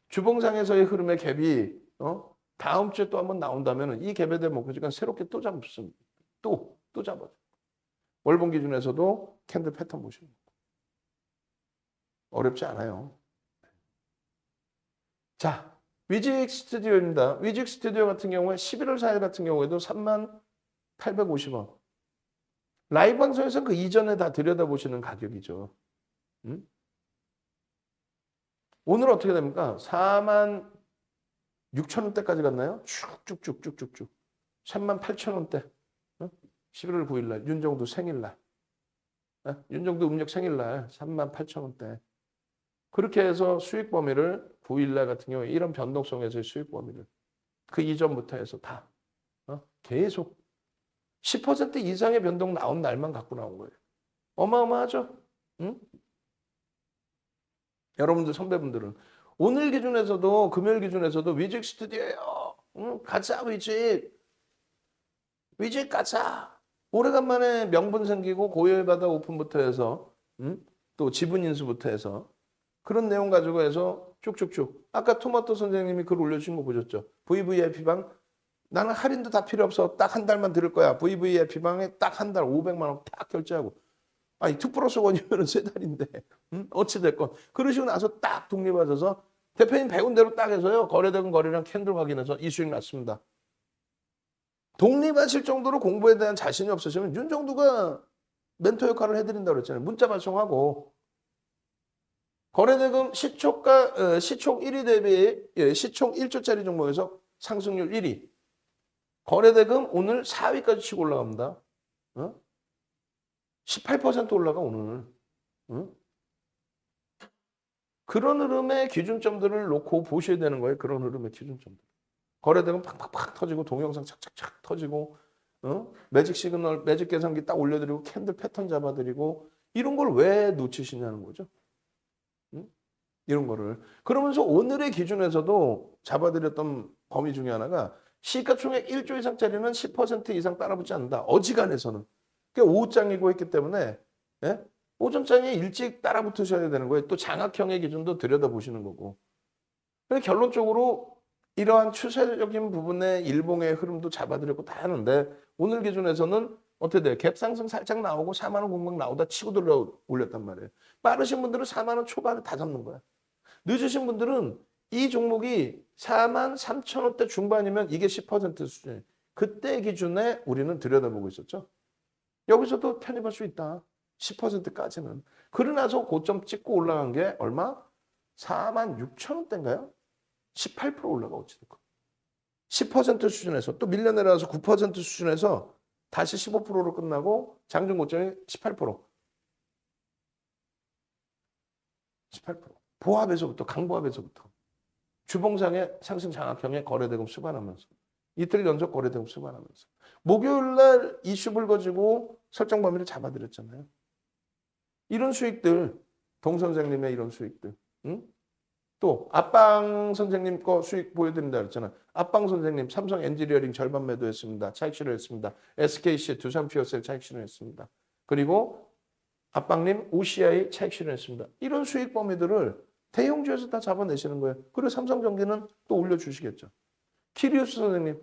주봉상에서의 흐름의 갭이 다음 주에 또 한번 나온다면 이 갭에 대한 목표주가 새롭게 또 잡습니다. 또 잡아요. 월봉 기준에서도 캔들 패턴 보시는 거예요. 어렵지 않아요. 자, 위직 스튜디오입니다. 위직 스튜디오 같은 경우에 11월 4일 같은 경우에도 3850원. 라이브 방송에서는 그 이전에 다 들여다보시는 가격이죠. 오늘 어떻게 됩니까? 46,000원대까지 갔나요? 쭉쭉쭉쭉쭉쭉. 38,000원대. 11월 9일날 윤정도 생일날. 윤정도 음력 생일날 38,000원대. 그렇게 해서 수익 범위를 9일날 같은 경우에 이런 변동성에서의 수익 범위를 그 이전부터 해서 다 계속 10% 이상의 변동 나온 날만 갖고 나온 거예요. 어마어마하죠? 응? 여러분들 선배분들은 오늘 기준에서도 금요일 기준에서도 위직 스튜디오예요. 응? 가자 위직 가자. 오래간만에 명분 생기고 고열바다 오픈부터 해서 또 지분 인수부터 해서 그런 내용 가지고 해서 쭉쭉쭉. 아까 토마토 선생님이 글 올려주신 거 보셨죠? VVIP방 나는 할인도 다 필요 없어. 딱 한 달만 들을 거야. VVIP방에 딱 한 달 500만 원 딱 결제하고. 아니 2+1이면 세 달인데 어찌됐건 그러시고 나서 딱 독립하셔서 대표님 배운 대로 딱 해서요. 거래되건 거래량 캔들 확인해서 이 수익 났습니다. 독립하실 정도로 공부에 대한 자신이 없으시면 윤정도가 멘토 역할을 해드린다고 그랬잖아요. 문자 발송하고 거래대금 시총 1위 대비 시총 1조짜리 종목에서 상승률 1위. 거래대금 오늘 4위까지 치고 올라갑니다. 18% 올라가 오늘. 그런 흐름의 기준점들을 놓고 보셔야 되는 거예요. 그런 흐름의 기준점들. 거래대금 팍팍팍 터지고 동영상 착착착 터지고 매직 시그널, 매직 계산기 딱 올려드리고 캔들 패턴 잡아드리고 이런 걸 왜 놓치시냐는 거죠. 이런 거를. 그러면서 오늘의 기준에서도 잡아드렸던 범위 중에 하나가 시가총액 1조 이상짜리는 10% 이상 따라붙지 않는다. 어지간해서는. 그게 오후장이고 했기 때문에 오전장에 일찍 따라붙으셔야 되는 거예요. 또 장악형의 기준도 들여다보시는 거고. 그래서 결론적으로 이러한 추세적인 부분의 일봉의 흐름도 잡아드렸고 다 하는데 오늘 기준에서는 어떻게 돼요? 갭 상승 살짝 나오고 4만 원 공방 나오다 치고 들어 올렸단 말이에요. 빠르신 분들은 4만 원 초반에 다 잡는 거야. 늦으신 분들은 이 종목이 4만 3천 원대 중반이면 이게 10% 수준이에요. 그때 기준에 우리는 들여다보고 있었죠. 여기서도 편입할 수 있다. 10%까지는. 그러나서 고점 찍고 올라간 게 얼마? 4만 6천 원대인가요? 18% 올라가 어찌됐건. 10% 수준에서 또 밀려 내려와서 9% 수준에서 다시 15%로 끝나고 장중 고점이 18%. 18%. 보합에서부터 강보합에서부터 주봉상의 상승 장악형의 거래대금 수반하면서 이틀 연속 거래대금 수반하면서 목요일 날 이슈 불거지고 설정 범위를 잡아드렸잖아요. 이런 수익들 동 선생님의 이런 수익들 또 앞방 선생님 거 수익 보여드린다 그랬잖아. 앞방 선생님 삼성 엔지니어링 절반 매도했습니다. 차익 실현했습니다. SKC 두산 피어셀 차익 실현했습니다. 그리고 앞방님 OCI 차익 실현했습니다. 이런 수익 범위들을 대형주에서 다 잡아내시는 거예요. 그리고 삼성전기는 또 올려주시겠죠. 키리우스 선생님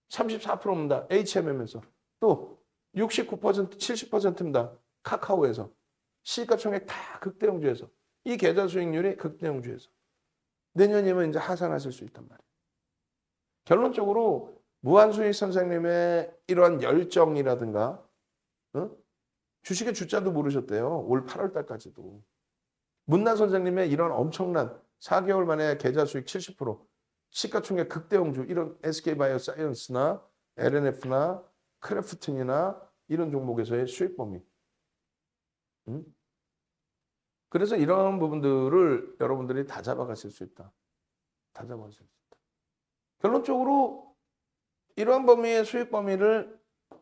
34%입니다. HMM에서 또 69% 70%입니다. 카카오에서 시가총액 다 극대형주에서 이 계좌 수익률이 극대형주에서 내년이면 이제 하산하실 수 있단 말이에요. 결론적으로 무한수익 선생님의 이러한 열정이라든가 주식의 주자도 모르셨대요. 올 8월 달까지도. 문나 선생님의 이런 엄청난 4개월 만에 계좌 수익 70% 시가총액 극대형주 이런 SK바이오사이언스나 LNF나 크래프튼이나 이런 종목에서의 수익 범위. 그래서 이런 부분들을 여러분들이 다 잡아가실 수 있다. 다 잡아가실 수 있다. 결론적으로 이러한 범위의 수익 범위를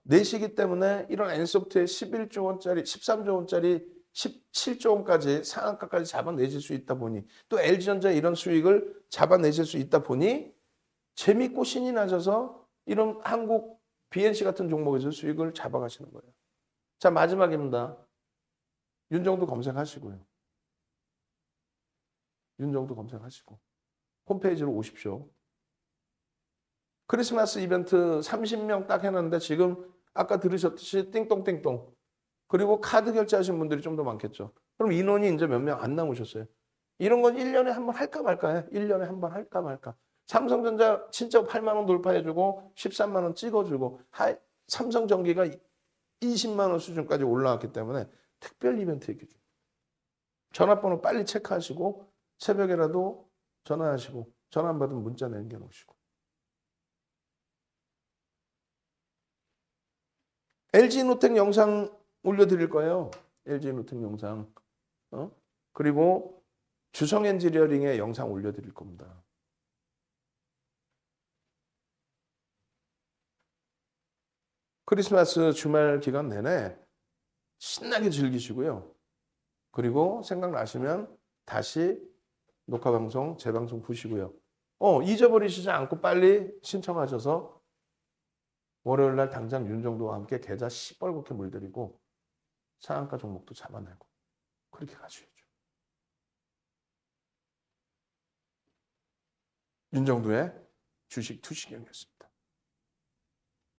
내시기 때문에 이런 엔소프트의 11조 원짜리, 13조 원짜리, 17조 원까지 상한가까지 잡아내실 수 있다 보니 또 LG전자의 이런 수익을 잡아내실 수 있다 보니 재밌고 신이 나셔서 이런 한국 BNC 같은 종목에서 수익을 잡아가시는 거예요. 자, 마지막입니다. 윤정도 검색하시고요. 윤정도 검색하시고 홈페이지로 오십시오. 크리스마스 이벤트 30명 딱 해놨는데 지금 아까 들으셨듯이 띵똥띵똥 그리고 카드 결제하신 분들이 좀 더 많겠죠. 그럼 인원이 이제 몇 명 안 남으셨어요. 이런 건 1년에 한 번 할까 말까 해. 1년에 한 번 할까 말까. 삼성전자 진짜 8만 원 돌파해주고 13만 원 찍어주고 삼성전기가 20만 원 수준까지 올라왔기 때문에 특별 이벤트 얘기 중. 전화번호 빨리 체크하시고 새벽에라도 전화하시고 전화 안 받으면 문자 남겨놓으시고. LG노텍 영상 올려드릴 거예요. LG노텍 영상. 그리고 주성엔지니어링의 영상 올려드릴 겁니다. 크리스마스 주말 기간 내내 신나게 즐기시고요. 그리고 생각나시면 다시 녹화방송, 재방송 보시고요. 잊어버리시지 않고 빨리 신청하셔서 월요일날 당장 윤정도와 함께 계좌 시뻘겋게 물들이고 상한가 종목도 잡아내고 그렇게 가셔야죠. 윤정도의 주식 투시경이었습니다.